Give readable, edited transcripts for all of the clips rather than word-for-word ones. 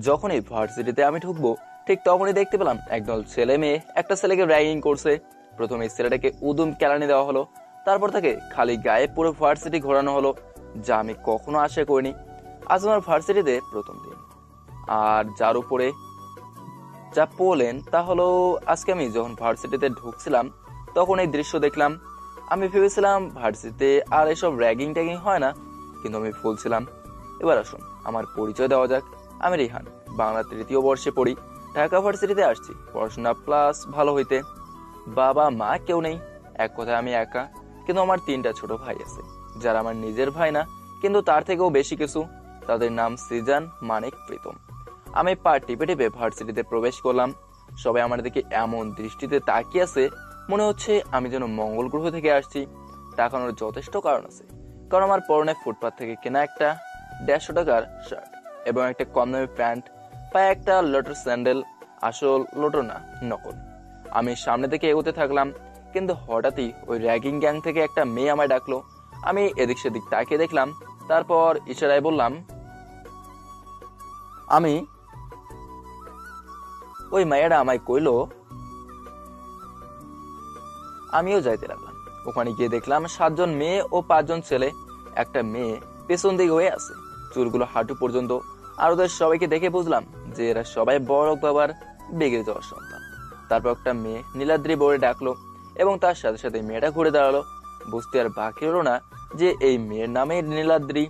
যখনই ভার্সিটিতে আমি ঢুকবো ঠিক তখনই দেখতে পেলাম একদল ছেলে মেয়ে একটা ছেলেকে র্যাগিং করছে। প্রথমে ছেলেটাকে উদুম কেলানি দেওয়া হলো, তারপর তাকে খালি গায়ে পুরো ভার্সিটি ঘোরানো হলো, যা আমি কখনো আশা করিনি। আজ আমার ভার্সিটিতে প্রথম দিন, আর যার উপরে যা বললেন তা হলো আজকে আমি যখন ভার্সিটিতে ঢুকছিলাম তখন এই দৃশ্য দেখলাম। আমি ভেবেছিলাম ভার্সিটিতে আর এসব র্যাগিং ট্যাগিং হয় না, কিন্তু আমি ভুল ছিলাম। এবার আসুন আমার পরিচয় দেওয়া যাক। আমি রিহান, বাংলা 3য় বর্ষে পড়ি, ঢাকা ভার্সিটিতে আসছি পড়াশোনা প্লাস ভালো হইতে। বাবা মা কেউ নেই, এক কথায় আমি একা। কিন্তু আমার 3টা ছোট ভাই আছে, যারা আমার নিজের ভাই না কিন্তু তার থেকেও বেশি কিছু। তাদের নাম সিজান, মানিক, প্রীতম। আমি পা টিপে টিপে ভার্সিটিতে প্রবেশ করলাম। সবাই আমার দিকে এমন দৃষ্টিতে তাকিয়ে আছে, মনে হচ্ছে আমি যেন মঙ্গল গ্রহ থেকে আসছি। তাকানোর যথেষ্ট কারণ আছে, কারণ আমার পরনে ফুটপাথ থেকে কেনা একটা 150 টাকার শার্ট এবং একটা কম দামি প্যান্ট, পায়ে একটা লোটর স্যান্ডেল। আসল লোটর না, নকল। আমি সামনে থেকে এগোতে থাকলাম, কিন্তু হঠাৎই ওই র্যাগিং গ্যাং থেকে একটা মেয়ে আমায় ডাকলো। আমি এদিক সেদিক তাকিয়ে দেখলাম, তারপর ইশারায় বললাম আমি। ওই মায়েরা আমায় কইলো, আমিও যাইতে লাগলাম। ওখানে গিয়ে দেখলাম 7 জন মেয়ে ও 5 জন ছেলে। একটা মেয়ে পেছন দিকে হয়ে আছে, চুলগুলো হাঁটু পর্যন্ত। আর ওদের সবাইকে দেখে বুঝলাম যে এরা সবাই বড় বাবার বেগে যাওয়ার সন্তান। তারপর একটা মেয়ে নীলাদ্রি বলে ডাকলো এবং তার সাথে সাথে মেয়েটা ঘুরে দাঁড়ালো। বুঝতে আর বাকি হলো না যে এই মেয়ের নামে নীলাদ্রি।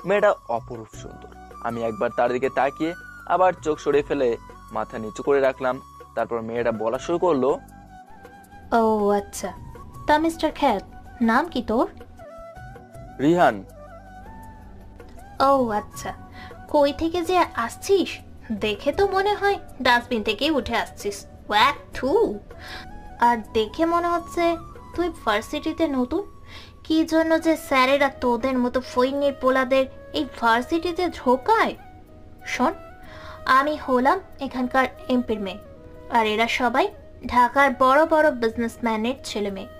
মেয়েটা অপরূপ সুন্দর। আমি একবার তার দিকে তাকিয়ে আবার চোখ সরিয়ে ফেলে মাথা নিচু করে রাখলাম। তারপর মেয়েটা বলা শুরু করলো, ও আচ্ছা, তা মিস্টার খ্যাত, নাম কি তোর? রিহান। ও আচ্ছা, কই থেকে যে আসছিস দেখে তো মনে হয় ডাস্টবিন থেকেই উঠে আসছিস। ওয়াক থু। আর দেখে মনে হচ্ছে তুই ভার্সিটিতে নতুন। কি জন্য যে স্যারেরা তোদের মতো ফৈন্যের পোলাদের এই ভার্সিটিতে ঢোকায়? শোন, আমি হলাম এখানকার এমপির মেয়ে, আর এরা সবাই ঢাকার বড় বড় বিজনেসম্যানের ছেলে মেয়ে।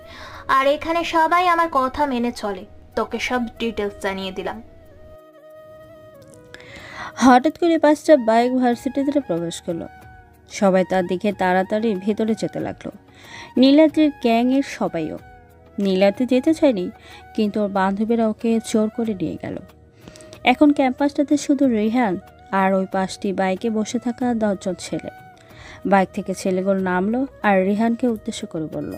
আর এখানে সবাই আমার কথা মেনে চলে। তোকে সব ডিটেলস জানিয়ে দিলাম। হঠাৎ করে 5টা বাইক ভার্সিটিতে প্রবেশ করলো। সবাই তার দিকে তাড়াতাড়ি ভেতরে যেতে লাগলো। নীলাদ্রির গ্যাংয়ের সবাইও। নীলাদ্রি যেতে চায়নি, কিন্তু ওর বান্ধবীরা ওকে জোর করে নিয়ে গেল। এখন ক্যাম্পাসটাতে শুধু রিহান আর ওই 5টি বাইকে বসে থাকা 10 জন ছেলে। বাইক থেকে ছেলেগুলো নামলো আর রিহানকে উদ্দেশ্য করে বলল,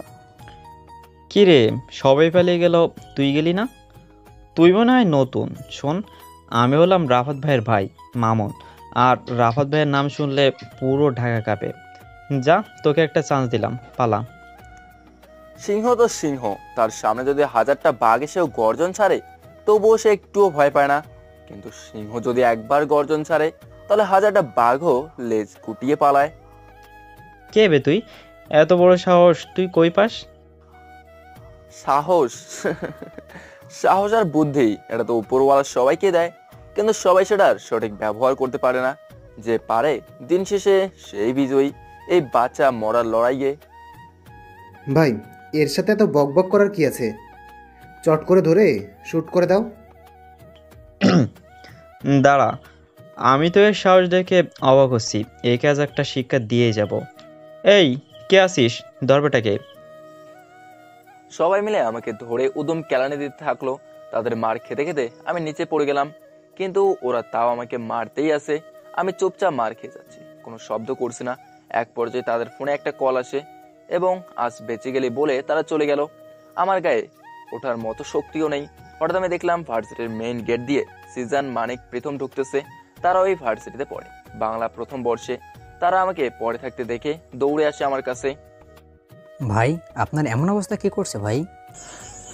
কি রে, সবাই পালিয়ে গেল, তুই গেলি না? তুই মনে হয় নতুন। শোন, আমি হলাম রাফাত ভাইয়ের ভাই মামুন, আর রাফাত ভাইয়ের নাম শুনলে পুরো ঢাকা কাঁপে। যা, তোকে একটা চান্স দিলাম, পালা। সিংহ তো সিংহ, তার সামনে যদি 1000টা বাঘ এসেও গর্জন ছাড়ে তবুও সে একটুও ভয় পায় না। কিন্তু সিংহ যদি একবার গর্জন ছাড়ে তাহলে 1000টা বাঘও লেজ গুটিয়ে পালায়। কে বে তুই? এত বড় সাহস তুই কই পাস? সাহস? সাহস আর বুদ্ধি এটা তো উপরওয়ালা সবাইকে দেয়, কিন্তু সবাই সেটার সঠিক ব্যবহার করতে পারে না। যে পারে দিন শেষে সেই বিজয়ী এই বাচ্চা মরার লড়াইয়ে। ভাই, এর সাথে এত বকবক করার কি আছে? চট করে ধরে শুট করে দাও। দাঁড়া, আমি তো এর সাহস দেখে অবাক হচ্ছি। একে আজ একটা শিক্ষা দিয়ে যাব। এই, কে আসিস? দরবেটাকে। সবাই মিলে আমাকে ধরে উদম কেলানি দিতে থাকলো। তাদের মার খেতে খেতে আমি নিচে পড়ে গেলাম, কিন্তু ওরা তাও আমাকে মারতেই আছে। আমি চুপচাপ মার খেয়ে যাচ্ছি, কোনো শব্দ করছি না। এক পর্যায়ে তাদের ফোনে একটা কল আসে এবং আজ বেঁচে গেলে বলে তারা চলে গেল। আমার গায়ে ওঠার মতো শক্তিও নেই। হঠাৎ আমি দেখলাম ভার্সিটির মেইন গেট দিয়ে সিজান, মানিক, প্রীতম ঢুকতেছে। তারা ওই ভার্সিটিতে পড়ে, বাংলা প্রথম বর্ষে। তারা আমাকে পড়ে থাকতে দেখে দৌড়ে আসে আমার কাছে। ভাই, আপনার এমন অবস্থা কি করছে ভাই?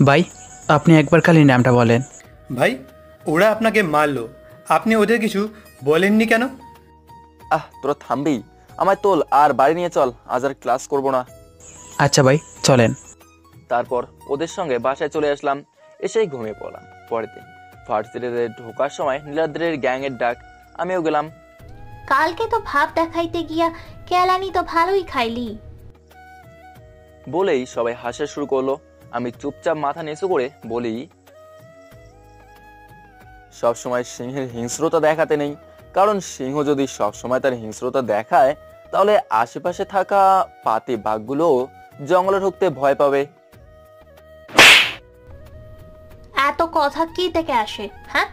ভাই, আপনি একবার খালি নামটা বলেন। ভাই, ওরা আপনাকে মারলো, আপনি ওদের কিছু বলেননি কেন? তোরা থামবি? আমায় তোল আর বাড়ি নিয়ে চল, আজ আর ক্লাস করবো না। আচ্ছা ভাই, চলেন। তারপর ওদের সঙ্গে বাসায় চলে আসলাম, এসেই ঘুমিয়ে পড়লাম। পরের দিন ভার্সিটিতে ঢোকার সময় নীলাদ্রের গ্যাংয়ের ডাক, আমিও গেলাম। কালকে তো ভাব দেখাইতে গিয়া কেলানি তো ভালোই খাইলি বলেই সবাই হাসা শুরু করলো। আমি চুপচাপ মাথা নিচু করে বলি, সবসময় সিংহের হিংস্রতা দেখাতে নেই, কারণ সিংহ যদি সবসময় তার হিংস্রতা দেখায় তাহলে আশেপাশে থাকা পাতি বাঘগুলো জঙ্গলে ঢুকতে ভয় পাবে। এত কথা কি থেকে আসে? হ্যাঁ,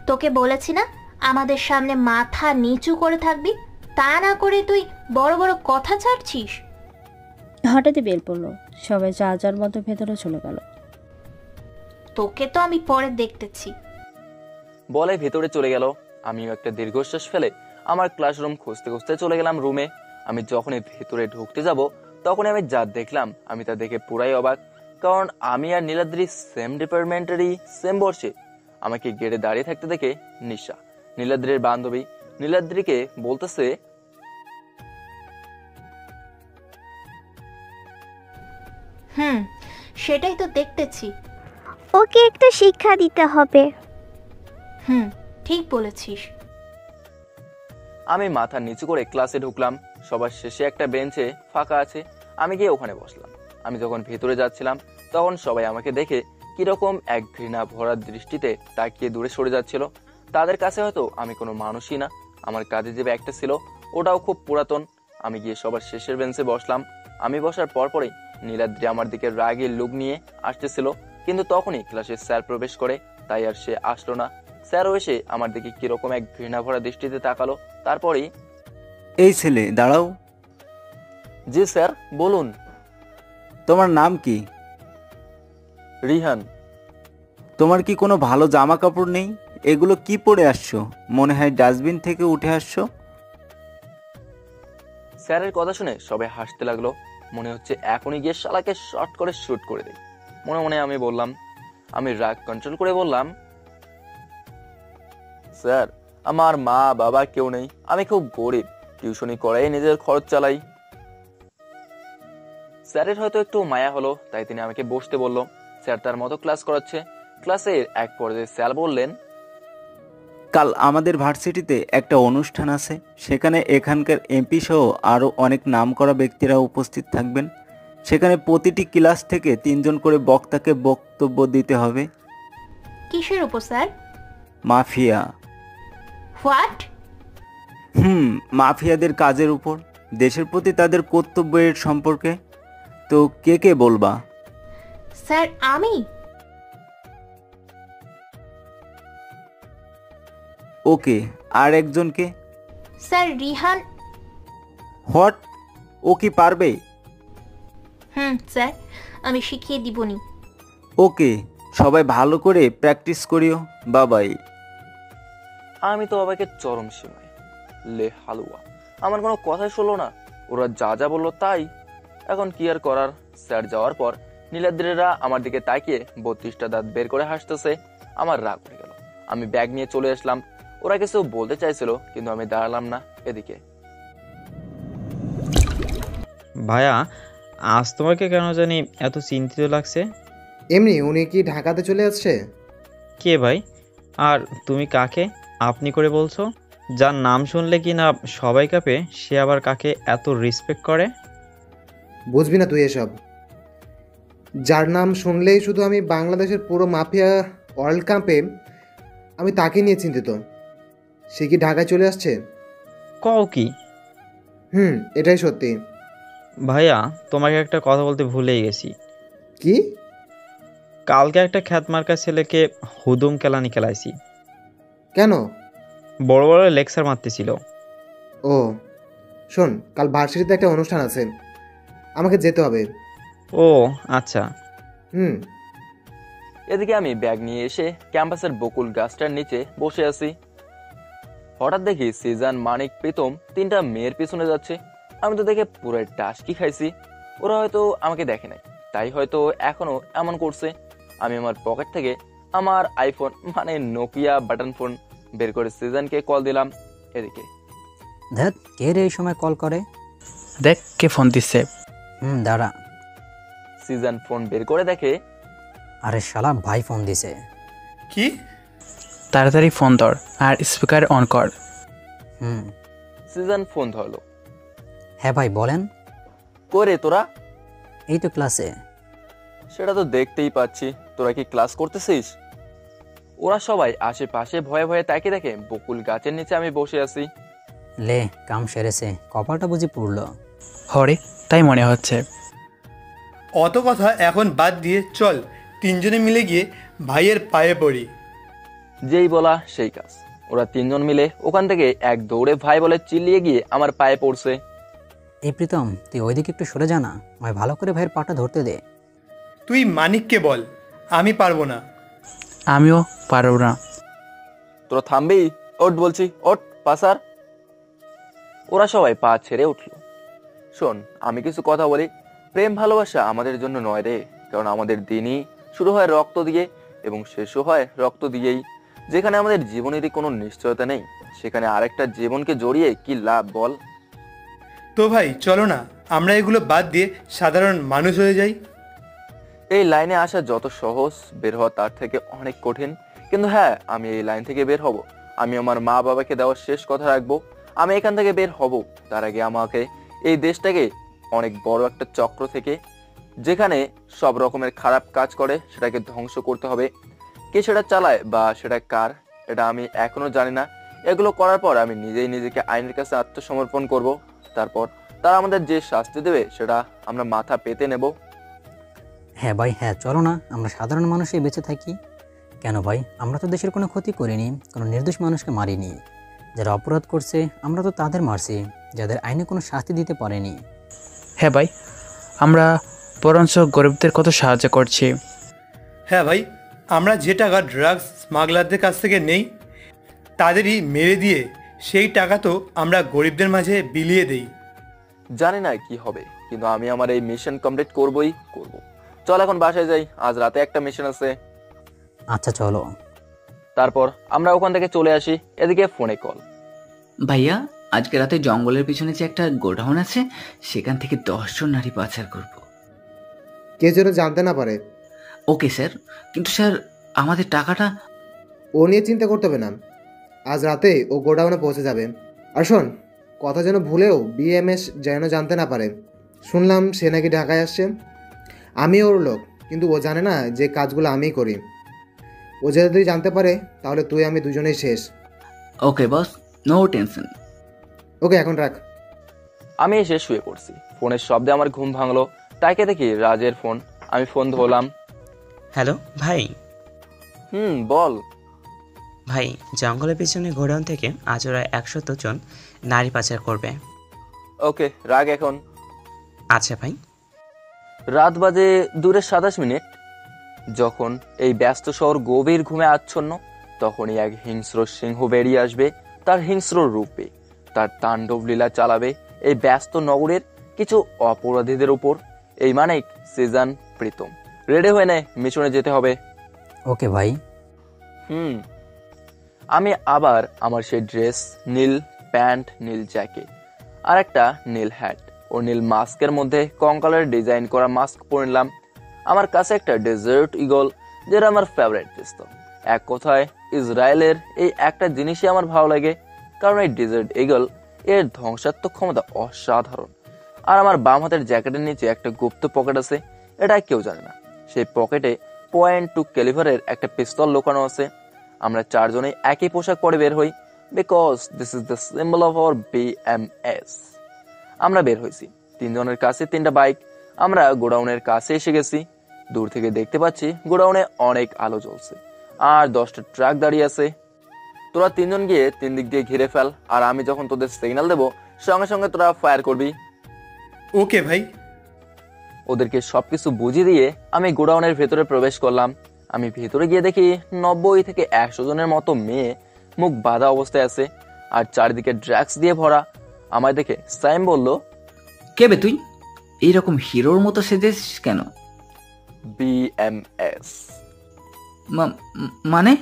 তোকে বলেছি না আমাদের সামনে মাথা নিচু করে থাকবি, তা না করে তুই বড় বড় কথা ছাড়ছিস। হঠাৎই বেল পড়লো, সবাই যা যার মতো ভেতরে চলে গেল। তোকে তো আমি পরে দেখতেছি। বলে ভেতরে চলে গেল। আমিও একটা দীর্ঘশ্বাস ফেলে আমার ক্লাসরুম খুঁজতে খুঁজতে চলে গেলাম রুমে। আমি যখনই ভেতরে ঢুকতে যাব তখনই আমি যা দেখলাম আমি তা দেখে পুরাই অবাক। কারণ আমি আর নীলাদ্রি সেম ডিপার্টমেন্টেরই সেম বর্ষে। আমাকে গেটে দাঁড়িয়ে থাকতে দেখে নিশা, নীলাদ্রির বান্ধবী, নীলাদ্রিকে বলতেছে, সেটাই তো দেখতেছি। ওকে একটা শিক্ষা দিতে হবে। ঠিক বলেছিস। আমি মাথা নিচু করে ক্লাসে ঢুকলাম। সবার শেষে একটা বেঞ্চে ফাঁকা আছে, আমি গিয়ে ওখানে বসলাম। আমি যখন ভেতরে যাচ্ছিলাম তখন সবাই আমাকে দেখে কিরকম এক ঘৃণা ভরা দৃষ্টিতে তাকিয়ে দূরে সরে যাচ্ছিল। তাদের কাছে হয়তো আমি কোনো মানুষই না। আমার কাঁধে যে ব্যাগটা ছিল ওটাও খুব পুরাতন। আমি গিয়ে সবার শেষের বেঞ্চে বসলাম। আমি বসার পরপরই নীলাদ্রি আমার দিকে রাগে লুক নিয়ে আসতেছিল, কিন্তু তখনই ক্লাসে স্যার প্রবেশ করে, তাই আর সে আসলো না। স্যারও এসে আমার দিকে কিরকম এক ঘৃণা ভরা দৃষ্টিতে তাকালো। তারপরেই, এই ছেলে দাঁড়াও। জি স্যার বলুন। তোমার নাম কি? রিহান। তোমার কি কোনো ভালো জামা কাপড় নেই? এগুলো কি পরে আসছো? মনে হয় ডাস্টবিন থেকে উঠে আসছো। স্যারের কথা শুনে সবাই হাসতে লাগলো। মনে হচ্ছে এখনই গিয়ে শালাকে শর্ট করে শুট করে দেয়। মনে মনে আমি বললাম, আমি রাগ কন্ট্রোল করে বললাম, স্যার আমার মা বাবা কেউ নেই, আমি খুব গরিব, টিউশনি করাই নিজের খরচ চালাই। স্যারের হয়তো একটু মায়া হলো, তাই তিনি আমাকে বসতে বলল। স্যার তার মতো ক্লাস করাচ্ছে। ক্লাসের এক পর্যায়ে স্যার বললেন, কাল আমাদের ভার্সিটিতে একটা অনুষ্ঠান আছে, সেখানে এখানকার এমপি সহ আরও অনেক নামকরা ব্যক্তিরা উপস্থিত থাকবেন। সেখানে প্রতিটি ক্লাস থেকে 3 জন করে বক্তাকে বক্তব্য দিতে হবে। কিসের উপর স্যার? মাফিয়া। হোয়াট? মাফিয়াদের কাজের উপর, দেশের প্রতি তাদের কর্তব্যের সম্পর্কে। তো কে কে বলবা? স্যার আমি। ওকে, আর একজনকে? স্যার রিহান। হোয়াট? ও কি পারবে? স্যার আমি শিখিয়ে দিবনি। ওকে, সবাই ভালো করে প্র্যাকটিস করিও। বাবাই। আমি তো বাবাকে চরম সীমায়। লে হালুয়া, আমার কোনো কথাই শুনলো না। ওরা যা যা বললো তাই। এখন কি আর করার। স্যার যাওয়ার পর নীলাদ্রিরা আমার দিকে তাকিয়ে 32টা দাঁত বের করে হাসতেছে। আমার রাগ উঠে গেল। আমি ব্যাগ নিয়ে চলে আসলাম। ওরা কিছু বলতে চাইছিল, কিন্তু আমি দাঁড়ালাম না। এদিকে, ভাইয়া আজ তোমাকে কেন জানি এত চিন্তিত লাগছে? এমনি, উনি কি ঢাকাতে চলে আসছে? কে ভাই? আর তুমি কাকে আপনি করে বলছো? যার নাম শুনলে কি না সবাই কাঁপে, সে আবার কাকে এত রেসপেক্ট করে? বুঝবি না তুই এসব। যার নাম শুনলেই শুধু আমি বাংলাদেশের পুরো মাফিয়া ওয়ার্ল্ড কাপে, আমি তাকে নিয়ে চিন্তিত। সে কি ঢাকায় চলে আসছে? কও কি? এটাই সত্যি। ভাইয়া তোমাকে একটা কথা বলতে ভুলেই গেছি। কি? কালকে একটা খ্যাতমার্কা ছেলেকে হুদুম কেলানি খেলাইছি। কেন? বড় বড় লেকচার মারতেছিল। ও শোন, কাল ভার্সিটিতে একটা অনুষ্ঠান আছে, আমাকে যেতে হবে। ও আচ্ছা। এদিকে আমি ব্যাগ নিয়ে এসে ক্যাম্পাসের বকুল গাছটার নিচে বসে আছি। হঠাৎ দেখি সিজান, মানিক, প্রীতম 3টা মেয়ের পিছনে যাচ্ছে। আমি তো দেখে পুরো টাসকি খাইছি। ওরা হয়তো আমাকে দেখে নাই, তাই হয়তো এখনো এমন করছে। আমি আমার পকেট থেকে আমার আইফোন মানে নোকিয়া বাটন ফোন বের করে সিজানকে কল দিলাম। এদিকে, ধ্যাত, কে রে এই সময় কল করে? দেখ কে ফোন দিচ্ছে। দাঁড়া। সিজান ফোন বের করে দেখে, আরে শালা ভাই ফোন দিছে। কি? তাড়াতাড়ি ফোন ধর আর স্পিকার অন কর। সিজান ফোন ধরলো। হ্যাঁ ভাই বলেন। করে তোরা? এই তো ক্লাসে। সেটা তো দেখতেই পাচ্ছি। তোরা কি ক্লাস করতেছিস? ওরা সবাই আশেপাশে ভয়ে ভয়ে তাকিয়ে দেখে বকুল গাছের নিচে আমি বসে আছি। লে কাম সেরেছে, কপালটা বুঝি পুড়ল। হরে, তাই মনে হচ্ছে। অত কথা এখন বাদ দিয়ে চল তিনজনে মিলে গিয়ে ভাইয়ের পায়ে পড়ি। যেই বলা সেই কাজ। ওরা তিনজন মিলে ওখান থেকে এক দৌড়ে ভাই বলে চিল্লিয়ে গিয়ে আমার পায়ে পড়ছে। এই প্রীতম, তুই ওইদিকে একটু সরে যা না, আমায় ভালো করে ভাইয়ের পাটা ধরতে দে। তুই মানিককে বল, আমি পারবো না। আমিও পারব না। তোরা থামবি? ওট বলছি, ওট পাসার। ওরা সবাই পা ছেড়ে উঠল। শোন, আমি কিছু কথা বলি। প্রেম ভালোবাসা আমাদের জন্য নয় রে, কারণ আমাদের দিনই শুরু হয় রক্ত দিয়ে এবং শেষও হয় রক্ত দিয়েই। যেখানে আমাদের জীবনেরই কোনো নিশ্চয়তা নেই, সেখানে আরেকটা জীবনকে জড়িয়ে কি লাভ বল? তো ভাই চলো না আমরা এগুলো বাদ দিয়ে সাধারণ মানুষ হয়ে যাই। এই লাইনে আসা যত সহজ, বের হওয়া তার থেকে অনেক কঠিন। কিন্তু হ্যাঁ, আমি এই লাইন থেকে বের হব। আমি আমার মা বাবাকে দেওয়ার শেষ কথা রাখবো। আমি এখান থেকে বের হব, তার আগে আমাকে এই দেশটাকে অনেক বড় একটা চক্র থেকে, যেখানে সব রকমের খারাপ কাজ করে, সেটাকে ধ্বংস করতে হবে। কে সেটা চালায় বা সেটা কার, এটা আমি এখনো জানি না। এগুলো করার পর আমি নিজেই নিজেকে আইনের কাছে আত্মসমর্পণ করব। তারপর তারা আমাদের যে শাস্তি দেবে সেটা আমরা মাথা পেতে নেব। হ্যাঁ ভাই, হ্যাঁ চলো না আমরা সাধারণ মানুষই বেঁচে থাকি। কেন ভাই, আমরা তো দেশের কোনো ক্ষতি করিনি, কোনো নির্দোষ মানুষকে মারিনি। যারা অপরাধ করছে আমরা তো তাদের মারছি, যাদের আইনে কোনো শাস্তি দিতে পারেনি। হ্যাঁ ভাই, আমরা বরঞ্চ গরিবদের কত সাহায্য করছি। হ্যাঁ ভাই, আমরা যে টাকা ড্রাগস স্মাগলারদের কাছ থেকে নেই তাদেরই মেরে দিয়ে সেই টাকা তো আমরা গরিবদের মাঝে বিলিয়ে দেই। জানি না কি হবে, কিন্তু আমি আমার এই মিশন কমপ্লিট করবই করব। চল এখন বাসায় যাই, আজ রাতে একটা মিশন আছে। আচ্ছা চলো। তারপর আমরা ওখান থেকে চলে আসি। এদিকে ফোনে কল। ভাইয়া, আজকে রাতে জঙ্গলের পিছনে যে একটা গোডাউন আছে, সেখান থেকে 10 জন নারী পাচার করব। কে যেন জানতে না পারে। ওকে স্যার, কিন্তু স্যার আমাদের টাকাটা? ও নিয়ে চিন্তা করতে হবে না, আজ রাতে ও গোডাউনে পৌঁছে যাবে। আর শোন, কথা যেন ভুলেও বিএমএস যেন জানতে না পারে। শুনলাম সে নাকি ঢাকায় আসছে। আমি ওর লোক, কিন্তু ও জানে না যে কাজগুলো আমিই করি। ও যদি জানতে পারে তাহলে তুই আমি দুজনেই শেষ। ওকে বস, নো টেনশন। ওকে, এখন রাখ। আমি এসে শুয়ে পড়ছি। ফোনের শব্দে আমার ঘুম ভাঙলো। তাকে দেখি রাজের ফোন। আমি ফোন ধরলাম। হ্যালো ভাই। বল ভাই, জঙ্গলের পিছনে গোডাউন থেকে আজ ওরা 100 জন নারী পাচার করবে। ওকে, রাগ এখন। আচ্ছা ভাই। রাত বাজে 2:27। যখন এই ব্যস্ত শহর গভীর ঘুমে আচ্ছন্ন, তখনই এক হিংস্র সিংহ বেরিয়ে আসবে তার হিংস্র রূপে। তার তাণ্ডব লীলা চালাবে এই ব্যস্ত নগরের কিছু অপরাধীদের উপর। এই মানিক, সিজন, প্রীতম, রেডি হয়ে নে, মিশনে যেতে হবে। ওকে ভাই। আমি আবার আমার সেই ড্রেস, নীল প্যান্ট, নীল জ্যাকেট আর একটা নীল হ্যাট ও নীল মাস্কের মধ্যে কঙ্কালের ডিজাইন করা মাস্ক পরলাম। আমার কাছে একটা ডেজার্ট ইগল, যেটা আমার ফেভারিট পিস্তল। এক কথায় ইসরায়েলের এই একটা জিনিসই আমার ভালো লাগে, কারণ এই ডেজার্ট ইগল এর ধ্বংসাত্মক ক্ষমতা অসাধারণ। আর আমার বাম হাতের জ্যাকেটের নিচে একটা গুপ্ত পকেট আছে, এটা কেউ জানে না। সেই পকেটে .2 ক্যালিভারের একটা পিস্তল লুকানো আছে। আমরা চারজনেই একই পোশাক পরে বের হই, because this is the symbol of our BMS. আমরা বের হয়েছি, তিনজনের কাছে 3টা বাইক। আমরা গোডাউনের কাছে এসে গেছি। দূর থেকে দেখতে পাচ্ছি গোডাউনে অনেক আলো জ্বলছে আর 10টা ট্রাক দাঁড়িয়ে আছে। তোরা তিনজন গিয়ে 3 দিক দিয়ে ঘিরে ফেল, আর আমি যখন তোদের সিগন্যাল দেবো সঙ্গে সঙ্গে তোরা ফায়ার করবি। ওকে ভাই। ওদেরকে সবকিছু বুঝিয়ে দিয়ে আমি গোডাউনের ভেতরে প্রবেশ করলাম। আমি ভেতরে গিয়ে দেখি 90 থেকে 100 জনের মতো মেয়ে মুখ বাঁধা অবস্থায় আছে আর চারিদিকে ড্রাগস দিয়ে ভরা। আমায় দেখে সাইম বলল, কে বে তুই? এইরকম হিরোর মতো সেজেছিস কেন? বিএমএস। মানে?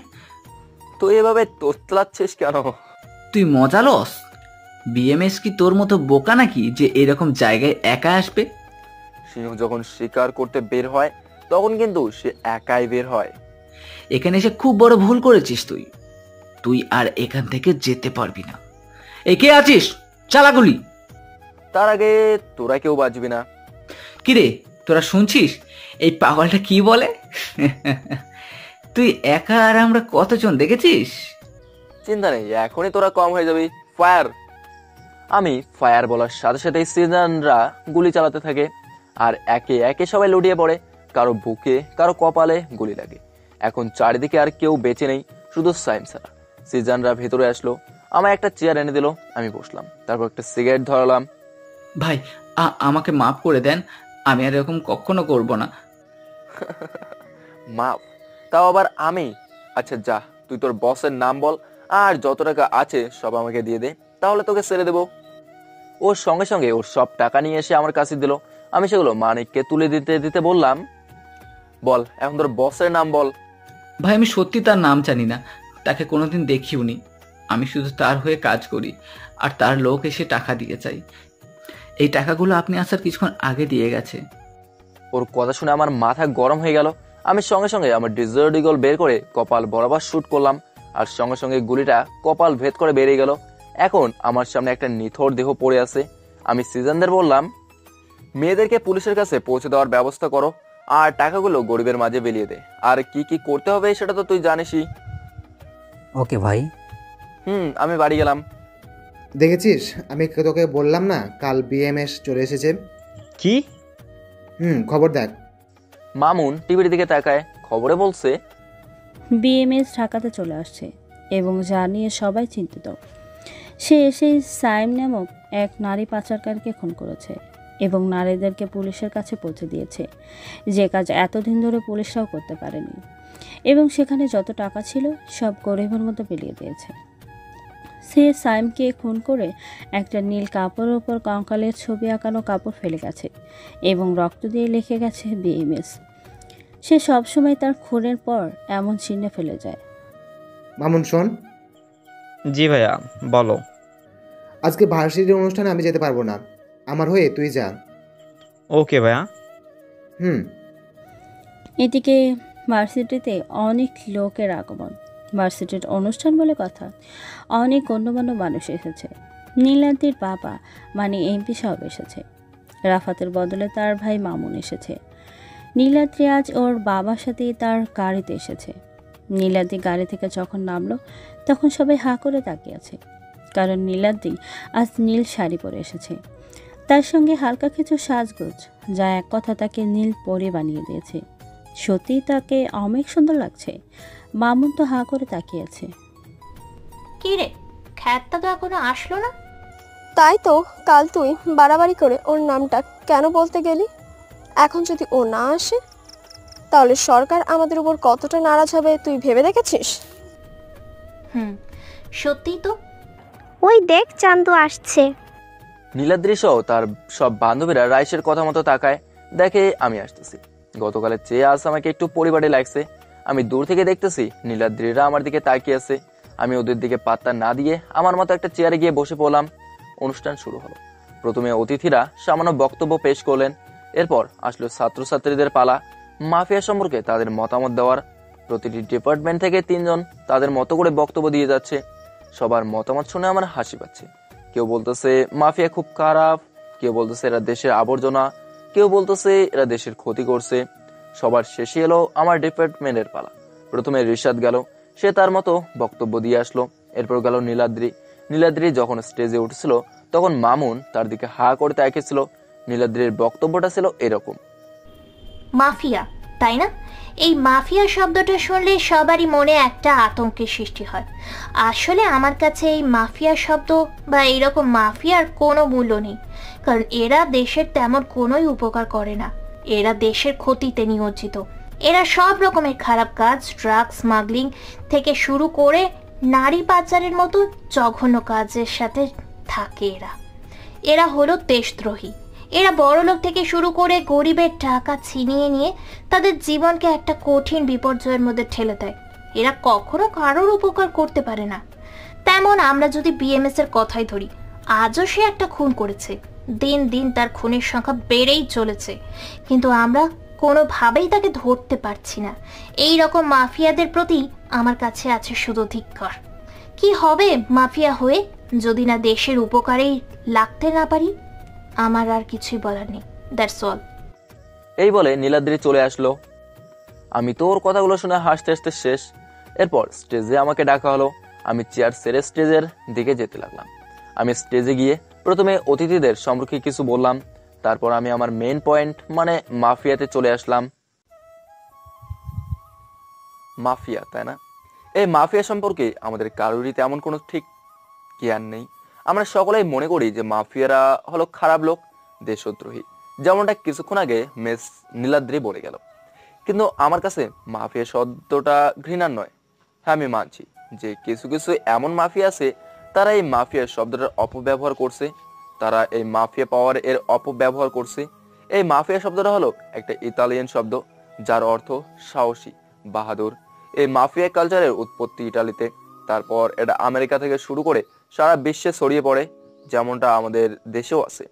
তুই এভাবে তোতলাচ্ছিস কেন? তুই মজা লস? বিএমএস কি তোর মতো বোকা নাকি যে এরকম জায়গায় একা আসবে? সিংহ যখন শিকার করতে বের হয় তখন কিন্তু সে একাই বের হয়। এখানে এসে খুব বড় ভুল করেছিস তুই। তুই আর এখান থেকে যেতে পারবি না। কে আছিস? চালাগুলি। তার আগে তোরা কেউ বাঁচবি না। কিরে, তোরা শুনছিস এই পাগলটা কি বলে? তুই একা আর আমরা কতজন দেখেছিস? চিন্তা নেই, এখনই তোরা কম হয়ে যাবি। ফায়ার! আমি ফায়ার বলার সাথে সাথেই সিজনরা গুলি চালাতে থাকে আর একে একে সবাই লুটিয়ে পড়ে। কারো বুকে কারো কপালে গুলি লাগে। এখন চারিদিকে আর কেউ বেঁচে নেই, শুধু সাইম ছাড়া। সিজনরা ভেতরে আসলো, আমায় একটা চেয়ার এনে দিল, আমি বসলাম। তারপর একটা সিগারেট ধরালাম। ভাই আমাকে মাফ করে দেন, আমি আর এরকম কখনো করব না। মাফ? তাও আবার আমি? আচ্ছা যা, তুই তোর বসের নাম বল আর যত টাকা আছে সব আমাকে দিয়ে দে, তাহলে তোকে ছেড়ে দেবো। ওর সঙ্গে সঙ্গে ওর সব টাকা নিয়ে এসে আমার কাছে দিল। আমি সেগুলো মানিককে তুলে দিতে দিতে বললাম, বল এখন তোর বসের নাম বল। ভাই আমি সত্যি তার নাম জানি না, তাকে কোনোদিন দেখিওনি। আমি শুধু তার হয়ে কাজ করি আর তার লোক এসে টাকা দিয়ে যায়। এই টাকাগুলো আপনি আসার কিছুক্ষণ আগে দিয়ে গেছে। ওর কথা শুনে আমার মাথা গরম হয়ে গেল। আমি সঙ্গে সঙ্গে আমার ডিজার্ট ইগল বের করে কপাল বরাবর শুট করলাম আর সঙ্গে সঙ্গে গুলিটা কপাল ভেদ করে বেরিয়ে গেল। এখন আমার সামনে একটা নিথর দেহ পড়ে আছে। আমি সিজনদের বললাম, মেয়েদেরকে পুলিশের কাছে পৌঁছে দেওয়ার ব্যবস্থা করো আর টাকাগুলো গরিবের মাঝে বিলিয়ে দে। আর কি কি করতে হবে সেটা তো তুই জানিসই। ওকে ভাই। আমি বাড়ি গেলাম। দেখেছিস, আমি তোকে বললাম না কাল বিএমএস চলে এসেছে। কি? খবর দেখ। মামুন টিভির দিকে তাকায়, খবরে বলছে বিএমএস ঢাকাতে চলে আসছে এবং যা নিয়ে সবাই চিন্তিত। সে এসেই সাইম নামক এক নারী পাচারকারীকে খুন করেছে এবং নারীদেরকে পুলিশের কাছে পৌঁছে দিয়েছে, যে কাজ এতদিন ধরে পুলিশরাও করতে পারেনি। এবং সেখানে যত টাকা ছিল সব গরিবের মতো বিলিয়ে দিয়েছে। সে সাইমকে খুন করে একটা নীল কাপড়ের উপর কঙ্কালের ছবি আঁকানো কাপড় ফেলে গেছে এবং রক্ত দিয়ে লিখে গেছে বিএমএস। সে সবসময় তার খুনের পর এমন চিহ্ন ফেলে যায়। মামুন শোন। জি ভাইয়া বলো। আজকে ভার্সিটির অনুষ্ঠানে আমি যেতে পারবো না, আমার হয়ে তুই যা। ওকে ভাইয়া। এদিকে ভার্সিটিতে অনেক লোকের আগমন। ভার্সিটির অনুষ্ঠান বলে কথা, অনেক গণ্যমান্য মানুষ এসেছে। নীলাদ্রির বাবা মানে এমপি সাহেব এসেছে। রাফাতের বদলে তার ভাই মামুন এসেছে। নীলাদ্রি আজ ওর বাবার সাথে তার গাড়িতে এসেছে। নীলাদ্রি গাড়ি থেকে যখন নামলো তখন সবাই হাঁ করে তাকিয়ে আছে, কারণ নীলাদ্রি আজ নীল শাড়ি পরে এসেছে। তার সঙ্গে হালকা কিছু সাজগোজ, যা এক কথা তাকে নীল পরে বানিয়ে দিয়েছে। সত্যিই তাকে অনেক সুন্দর লাগছে। মামুন তো হাঁ করে তাকিয়ে আছে। কি রে, খ্যাতটা তো এখনো আসলো না? তাই তো কাল তুই বাড়াবাড়ি করে ওর নামটা কেন বলতে গেলি? এখন যদি ও না আসে তাহলে সরকার আমাদের উপর কতটা নারাজ হবে তুই ভেবে দেখেছিস? সত্যিই তো। ওই দেখ চান্দু আসছে। নীলাদ্রি সহ তার সব বান্ধবীরা রাইসের কথা মতো তাকায়, দেখে আমি আসতেছি। গতকালের চেয়ে আজ আমাকে একটু পরিবারে লাগছে। আমি দূর থেকে দেখতেছি নীলাদ্রিরা আমার দিকে তাকিয়ে আছে। আমি ওদের দিকে পাত্তা না দিয়ে আমার মতো একটা চেয়ারে গিয়ে বসে পড়লাম। অনুষ্ঠান শুরু হলো। প্রথমে অতিথিরা সামান্য বক্তব্য পেশ করলেন। এরপর আসলো ছাত্রছাত্রীদের পালা, মাফিয়া সম্পর্কে তাদের মতামত দেওয়ার। প্রতিটি ডিপার্টমেন্ট থেকে 3 জন তাদের মতো করে বক্তব্য দিয়ে যাচ্ছে। সবার মতামত শুনে আমার হাসি পাচ্ছে। কেউ বলতেছে মাফিয়া খুব খারাপ, কেউ বলতেছে এরা দেশের আবর্জনা, কেউ বলতেছে এরা দেশের ক্ষতি করছে। সবার শেষে এলো আমার ডিপার্টমেন্টের পালা। প্রথমে রিশাদ গেল, সে তার মতো বক্তব্য দিয়ে আসলো। এরপর গেল নীলাদ্রি। নীলাদ্রি যখন স্টেজে উঠছিল তখন মামুন তার দিকে হা করে তাকিয়েছিল। নীলাদ্রির বক্তব্যটা ছিল এরকম। মাফিয়া, তাই না? এই মাফিয়া শব্দটা শুনলে সবারই মনে একটা আতঙ্কের সৃষ্টি হয়। আসলে আমার কাছে এই মাফিয়া শব্দ বা এইরকম মাফিয়ার কোনো মূল্য নেই, কারণ এরা দেশের তেমন কোনোই উপকার করে না। এরা দেশের ক্ষতিতে নিয়োজিত। এরা সব রকমের খারাপ কাজ, ড্রাগ স্মাগলিং থেকে শুরু করে নারী পাচারের মতো জঘন্য কাজের সাথে থাকে। এরা হলো দেশদ্রোহী। এরা বড়লোক থেকে শুরু করে গরিবের টাকা ছিনিয়ে নিয়ে তাদের জীবনকে একটা কঠিন বিপর্যয়ের মধ্যে ঠেলে দেয়। এরা কখনো কারোর উপকার করতে পারে না। তেমন আমরা যদি বিএমএস এর কথাই ধরি, আজও সে একটা খুন করেছে। দিন দিন তার খুনের সংখ্যা বেড়েই চলেছে, কিন্তু আমরা কোনোভাবেই তাকে ধরতে পারছি না। এই রকম মাফিয়াদের প্রতি আমার কাছে আছে শুধু ধিক্কার। কি হবে মাফিয়া হয়ে যদি না দেশের উপকারেই লাগতে না পারি? আমার আর কিছুই বলার নেই। That's all. এই বলে নীলাদ্রি চলে আসলো। আমি তো ওর কথাগুলো শুনে হাসতে হাসতে শেষ। এরপর স্টেজে আমাকে ডাকা হলো। আমি চেয়ার ছেড়ে স্টেজের দিকে যেতে লাগলাম। আমি স্টেজে গিয়ে প্রথমে অতিথিদের সম্পর্কে কিছু বললাম, তারপর আমি আমার মেইন পয়েন্ট মানে মাফিয়াতে চলে আসলাম। মাফিয়া, তাই না? এই মাফিয়া সম্পর্কে আমাদের কারোরই তেমন কোনো ঠিক জ্ঞান নেই। আমরা সকলেই মনে করি যে মাফিয়ারা হলো খারাপ লোক, দেশদ্রোহী, যেমনটা কিছুক্ষণ আগে মিস নীলাদ্রি বলে গেল। কিন্তু আমার কাছে মাফিয়া শব্দটা ঘৃণার নয়। হ্যাঁ, আমি মানছি যে কিছু কিছু এমন মাফিয়া আছে, তারা এই মাফিয়া শব্দটার অপব্যবহার করছে, তারা এই মাফিয়া পাওয়ার এর অপব্যবহার করছে। এই মাফিয়া শব্দটা হলো একটা ইতালিয়ান শব্দ, যার অর্থ সাহসী, বাহাদুর। এই মাফিয়া কালচারের উৎপত্তি ইটালিতে, তারপর এটা আমেরিকা থেকে শুরু করে সারা বিশ্বে ছড়িয়ে পড়ে, যেমনটা আমাদের দেশেও আছে।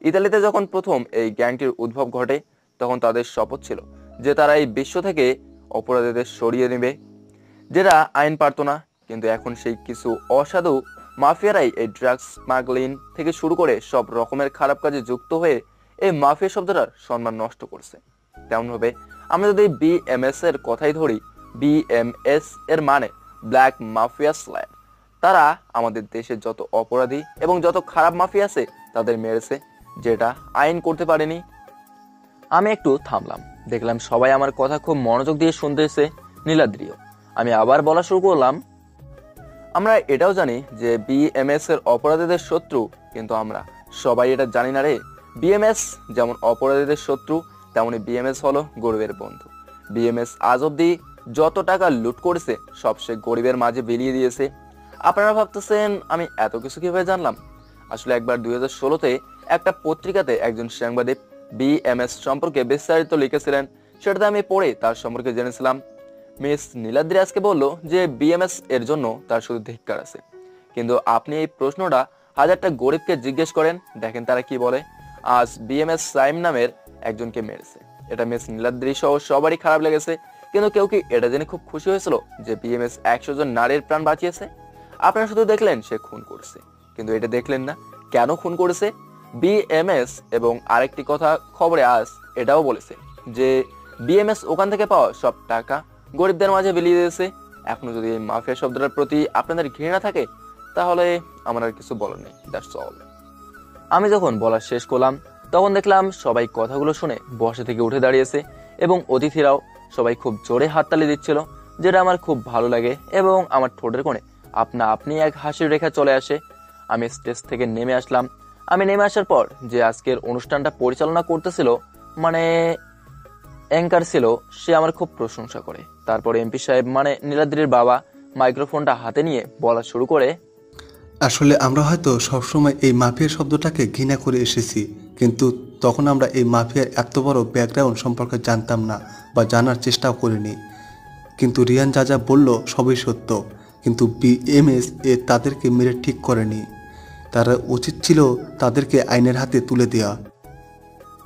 ইতালিতে যখন প্রথম এই গ্যাংটির উদ্ভব ঘটে, তখন তাদের শপথ ছিল যে তারা এই বিশ্ব থেকে অপরাধীদের সরিয়ে নেবে, যেটা আইন পারত না। কিন্তু এখন সেই কিছু অসাধু মাফিয়ারাই এই ড্রাগস স্মাগলিং থেকে শুরু করে সব রকমের খারাপ কাজে যুক্ত হয়ে এই মাফিয়া শব্দটার সম্মান নষ্ট করছে। তেমনভাবে আমরা যদি বিএমএস এর কথাই ধরি, বিএমএস এর মানে ব্ল্যাক মাফিয়া স্ল্যাব। তারা আমাদের দেশে যত অপরাধী এবং যত খারাপ মাফিয়া আছে তাদের মেরেছে, যেটা আইন করতে পারেনি। আমি একটু থামলাম, দেখলাম সবাই আমার কথা খুব মনোযোগ দিয়ে শুনতেছে, নীলাদ্রিও। আমি আবার বলা শুরু করলাম, আমরা এটাও জানি যে বিএমএস এর অপরাধীদের শত্রু, কিন্তু আমরা সবাই এটা জানি না রে। বিএমএস যেমন অপরাধীদের শত্রু, তেমনি বিএমএস হলো গরিবের বন্ধু। বিএমএস আজ অব্দি যত টাকা লুট করেছে সব সে গরিবের মাঝে বিলিয়ে দিয়েছে। আপনারা ভাবতেছেন আমি এত কিছু কিভাবে জানলাম? আসলে একবার 2016-তে একটা পত্রিকাতে একজন সাংবাদিক বিএমএস সম্পর্কে বিস্তারিত লিখেছিলেন, সেটাতে আমি পড়ে তার সম্পর্কে জেনেছিলাম। মিস নীলাদ্রি আজকে বলল যে বিএমএস এর জন্য তার শুধু ধিক্কার আছে। কিন্তু আপনি এই প্রশ্নটা হাজারটা গরিবকে জিজ্ঞেস করেন, দেখেন তারা কি বলে। আজ বিএমএস সাইম নামের একজনকে মেরেছে, এটা মিস নীলাদ্রি সহ সবারই খারাপ লেগেছে। কিন্তু কেউ কি এটা জেনে খুব খুশি হয়েছিল যে বিএমএস 100 জন নারীর প্রাণ বাঁচিয়েছে? আপনারা শুধু দেখলেন সে খুন করেছে, কিন্তু এটা দেখলেন না কেন খুন করেছে বিএমএস। এবং আরেকটি কথা খবরে আজ এটাও বলেছে যে বিএমএস ওখান থেকে পাওয়া সব টাকা গরিবদের মাঝে বিলিয়ে দিয়েছে। এখনো যদি এই মাফিয়া শব্দটার প্রতি আপনাদের ঘৃণা থাকে, তাহলে আমার আর কিছু বলার নেই, দ্যাটস অল। আমি যখন বলা শেষ করলাম, তখন দেখলাম সবাই কথাগুলো শুনে বসে থেকে উঠে দাঁড়িয়েছে এবং অতিথিরাও সবাই খুব জোরে হাততালি দিচ্ছিল, যেটা আমার খুব ভালো লাগে। এবং আমার ঠোঁটের কোণে আপনি এক হাসির রেখা চলে আসে। আমি স্টেজ থেকে নেমে আসলাম। আমি নেমে আসার পর যে আজকের অনুষ্ঠানটা পরিচালনা করতেছিল, মানে অ্যাঙ্কার ছিল, সে আমার খুব প্রশংসা করে। তারপর এমপি সাহেব মানে নীলাদ্রির বাবা মাইক্রোফোনটা হাতে নিয়ে বলা শুরু করে, আসলে আমরা হয়তো সবসময় এই মাফিয়া শব্দটাকে ঘৃণা করে এসেছি, কিন্তু তখন আমরা এই মাফিয়ার এত বড় ব্যাকগ্রাউন্ড সম্পর্কে জানতাম না বা জানার চেষ্টাও করিনি। কিন্তু রিয়ান যা যা বলল সবই সত্য, কিন্তু বিএমএস তাদেরকে মেরে ঠিক করেনি। তারা উচিত ছিল তাদেরকে আইনের হাতে তুলে দেওয়া।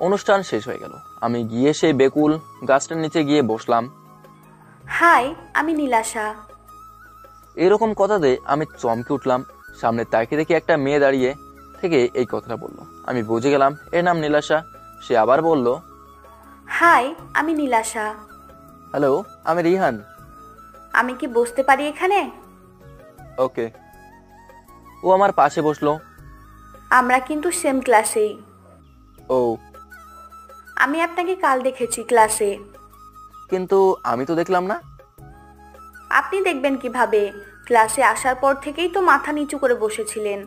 অনুষ্ঠান শেষ হয়ে গেল। আমি গিয়ে সেই বেকুল গাছটার নিচে গিয়ে বসলাম। হাই, আমি নীলাশা। এরকম কথাতে আমি চমকে উঠলাম। সামনে তাকিয়ে দেখি একটা মেয়ে দাঁড়িয়ে থেকে এই কথাটা বললো। আমি বুঝে গেলাম এর নাম নীলাশা। সে আবার বলল, হাই, আমি নীলাশা। হ্যালো, আমি রিহান। আমি কি বসতে পারি এখানে? ওকে। ও আমার পাশে বসলো। আমরা কিন্তু সেম ক্লাসেই। ও, আমি আপনাকে কাল দেখেছি ক্লাসে। কিন্তু আমি তো দেখলাম না। আপনি দেখবেন কিভাবে? ক্লাসে আসার পর থেকেই তো মাথা নিচু করে বসেছিলেন।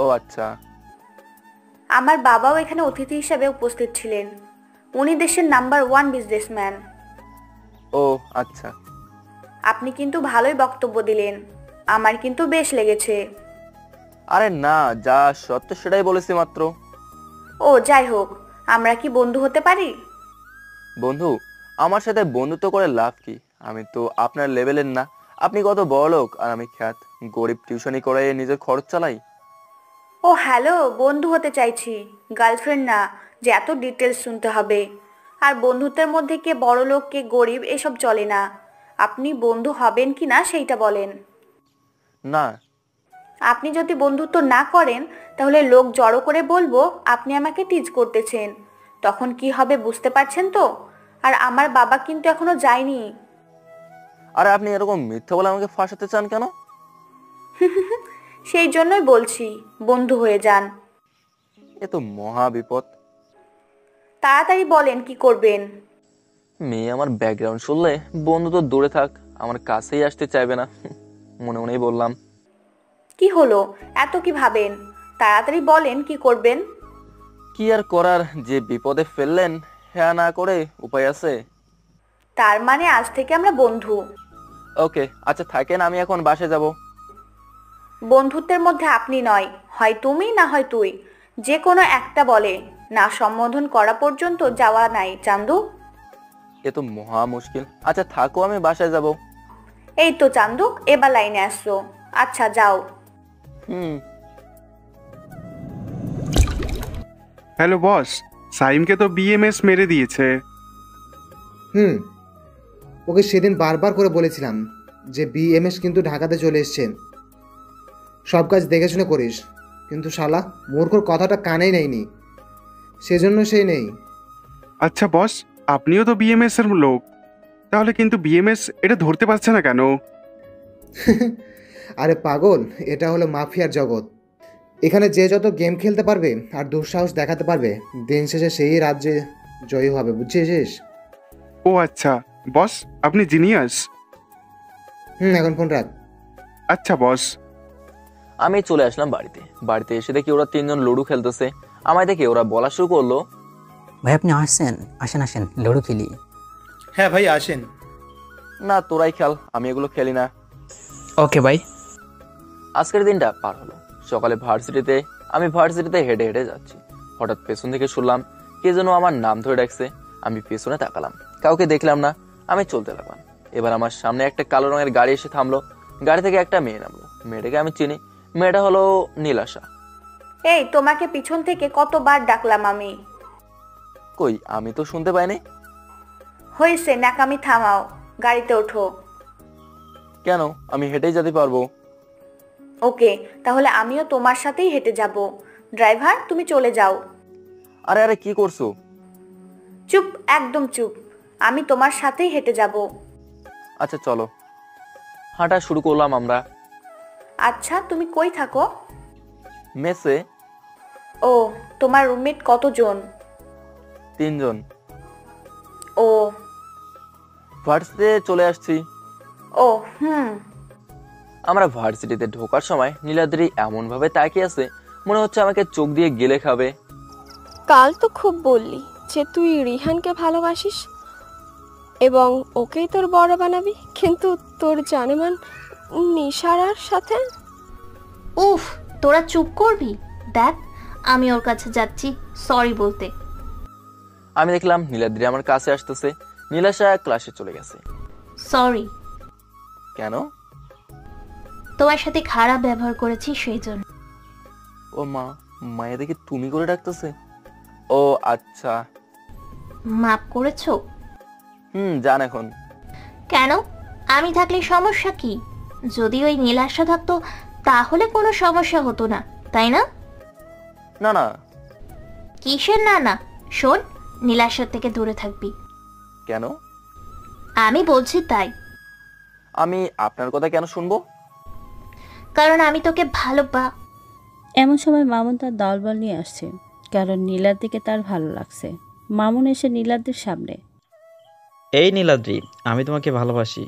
ও আচ্ছা। আমার বাবাও এখানে অতিথি হিসেবে উপস্থিত ছিলেন। উনি দেশের নাম্বার 1 বিজনেসম্যান। ও আচ্ছা। আপনি কিন্তু ভালোই বক্তব্য দিলেন, আমার কিন্তু বেশ লেগেছে। আরে না, যা সত্য সেটাই বলেছি মাত্র। ও যাই হোক, আমরা কি বন্ধু হতে পারি? বন্ধু? আমার সাথে বন্ধুত্ব করে লাভ কি? আমি তো আপনার লেভেলের না। আপনি কত বড়লোক আর আমি খ্যাত গরিব, টিউশনি করে নিজের খরচ চালাই। ও হ্যালো, বন্ধু হতে চাইছি, গার্লফ্রেন্ড না যে এত ডিটেলস শুনতে হবে। আর বন্ধুত্বের মধ্যে কে বড় লোক কে গরিব এসব চলে না। আপনি বন্ধু হবেন কি না সেইটা বলেন। না। আপনি যদি বন্ধুত্ব না করেন তাহলে লোক জড়ো করে বলবো আপনি আমাকে টিজ করতেছেন। তখন কি হবে বুঝতে পারছেন তো? আর আমার বাবা কিন্তু এখনো যায়নি। আরে আপনি এরকম মিথ্যা বলে আমাকে ফাঁসাতে চান কেন? সেই জন্যই বলছি বন্ধু হয়ে যান। এ তো মহা বিপদ। তাড়াতাড়ি বলেন কি করবেন। মেয়ে আমার ব্যাকগ্রাউন্ড শুনলে বন্ধু তো দূরে থাক, আমার কাছেই আসতে চাইবে না। মনে মনেই বললাম। কি হলো, এত কি ভাবেন? তাড়াতাড়ি বলেন কি করবেন। কি আর করার, যে বিপদে ফেললেন হ্যাঁ না করে উপায় আছে? তার মানে আজ থেকে আমরা বন্ধু। ওকে আচ্ছা থাকেন, আমি এখন বাসায় যাব। বন্ধুত্বের মধ্যে আপনি নয়, হয় তুমি না হয় তুই, যে কোনো একটা বলে, না সম্বোধন করা পর্যন্ত যাওয়া নাই চান্দু। এ তো মহা মুশকিল। আচ্ছা থাকো, আমি বাসায় যাব। এই তো চান্দু, এবার লাইনে আসছো। আচ্ছা যাও। হ্যালো বস, সাইমকে তো বিএমএস মেরে দিয়েছে। ওকে সেদিন বারবার করে বলেছিলাম যে বিএমএস কিন্তু ঢাকাতে চলে এসছেন, সব কাজ দেখে শুনে করিস, কিন্তু শালা মূর্খর কথাটা কানেই নেয়নি, সেজন্য সেই নেই। আচ্ছা বস, আপনিও তো বিএমএস এর লোক, তাহলে কিন্তু বিএমএস এটা ধরতে পারছে না কেন? আরে পাগল, এটা হলো মাফিয়ার জগৎ। এখানে যে যত গেম খেলতে পারবে আর দুঃসাহস দেখাতে পারবে, দিন শেষে সেই রাজ্যে জয়ী হবে, বুঝছিস? ও আচ্ছা বস, আপনি জিনিয়াস। এখন ফোন রাখ। আচ্ছা বস। আমি চলে আসলাম বাড়িতে এসে দেখি ওরা তিনজন লুডো খেলতেছে। আমায় দেখে ওরা বলা শুরু করলো, ভাই আপনি আসছেন, আসেন আসেন লুডো খেলি। হ্যাঁ ভাই আসেন। না তোরাই খেল, আমি এগুলো খেলি না। ওকে ভাই। আজকের দিনটা পার হলো। সকালে আমি ভার্সিটিতে হেঁটে হেঁটে যাচ্ছি। হঠাৎ পেছন থেকে শুনলাম কে যেন আমার নাম ধরে ডাকছে। আমি পেছনে তাকালাম, কাউকে দেখলাম না। আমি চলতে লাগলাম। এবার আমার সামনে একটা কালো রঙের গাড়ি এসে থামলো। গাড়ি থেকে একটা মেয়ে নামলো। মেয়েটাকে আমি চিনি, মেয়েটা হলো নীলাশা। এই তোমাকে পিছন থেকে কতবার ডাকলাম আমি। কই, আমি তো শুনতে পাইনি। হয়েছে, নাকামি থামাও, গাড়িতে ওঠো। কেন, আমি হেঁটেই যেতে পারবো। ওকে, তাহলে আমিও তোমার সাথেই হেঁটে যাব। ড্রাইভার তুমি চলে যাও। আরে আরে কি করছো? চুপ, একদম চুপ, আমি তোমার সাথেই হেঁটে যাব। আচ্ছা চলো। হাঁটা শুরু করলাম আমরা। আচ্ছা তুমি কই থাকো? মেসে। ও, তোমার রুমমেট কতজন? 3 জন। ও, ভার্সিটিতে চলে আসছি। ও আমরা ভার্সিটিতে ঢোকার সময় নীলাদ্রি এমন ভাবে তাকিয়ে আছে, মনে হচ্ছে আমাকে চোখ দিয়ে গেলে খাবে। কাল তো খুব বললি যে তুই রিহানকে ভালোবাসিস এবং ওকেই তোর বড় বানাবি, কিন্তু তোর জানেমান নিশারার সাথে। উফ, তোরা চুপ করবি? দেখ আমি ওর কাছে যাচ্ছি সরি বলতে। আমি দেখলাম নীলাদ্রি আমার কাছে আসতেছে। নীলাশা ক্লাসে চলে গেছে। সরি। কেন? তোমার সাথে খারাপ ব্যবহার করেছি সেই জন্য। ও মা, মায়া দেখি তুমি করে ডাকতেছে। ও আচ্ছা। মাপ করেছো? জান এখন। কেন, আমি থাকলে সমস্যা কি? যদি ওই নীলাশা থাকতো তাহলে কোনো সমস্যা হতো না, তাই না? না না। কিসের না না? শোন, নীলাশার থেকে দূরে থাকবি। কেন? আমি বলছি তাই। আমি আপনার কথা কেন শুনবো? কারণ আমি তোকে এমন সময় মামুন তার দলবল নিয়ে আসছে, কারণ নীলার দিকে তার ভালো লাগছে। মামুন এসে নীলাদ্রির সামনে। এই নীলাদ্রি, আমি তোমাকে ভালোবাসি।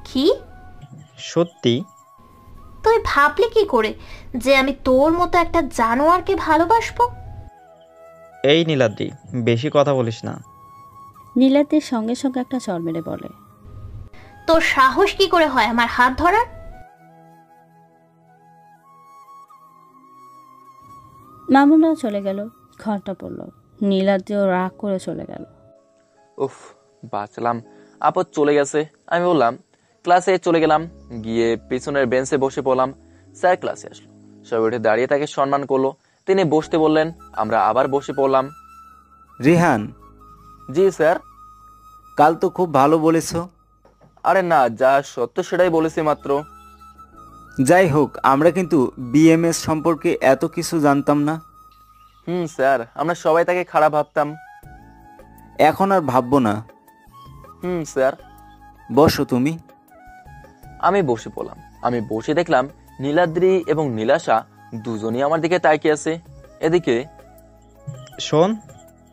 কি? সত্যি? তুই ভাবলি কি করে যে আমি তোর মতো একটা জানোয়ারকে ভালোবাসবো? এই নীলাদ্রি, বেশি কথা বলিস না। নীলাদ্রির সঙ্গে সঙ্গে একটা চর মেরে বলে, তোর সাহস কি করে হয় আমার হাত ধরার? মামুনরাও চলে গেল। ঘন্টা পড়ল, নীলাদ্রিও রাগ করে চলে গেল। উফ, বাঁচলাম। আপদ চলে গেছে। আমি বললাম ক্লাসে চলে গেলাম, গিয়ে পিছনের বেঞ্চে বসে পড়লাম। স্যার ক্লাসে আসলো, সবাই উঠে দাঁড়িয়ে তাকে সম্মান করলো। তিনি বসতে বললেন, আমরা আবার বসে পড়লাম। রিহান। জি স্যার। কাল তো খুব ভালো বলেছ। আরে না, যা সত্য সেটাই বলেছি মাত্র। যাই হোক, আমরা কিন্তু বিএমএস সম্পর্কে এত কিছু জানতাম না। স্যার, আমরা সবাই তাকে খারাপ ভাবতাম। এখন আর ভাববো না। স্যার। বসো তুমি। আমি বসে পড়লাম। আমি বসে দেখলাম নীলাদ্রি এবং নীলাশা দুজনই আমার দিকে তাকিয়ে আছে। এদিকে শোন,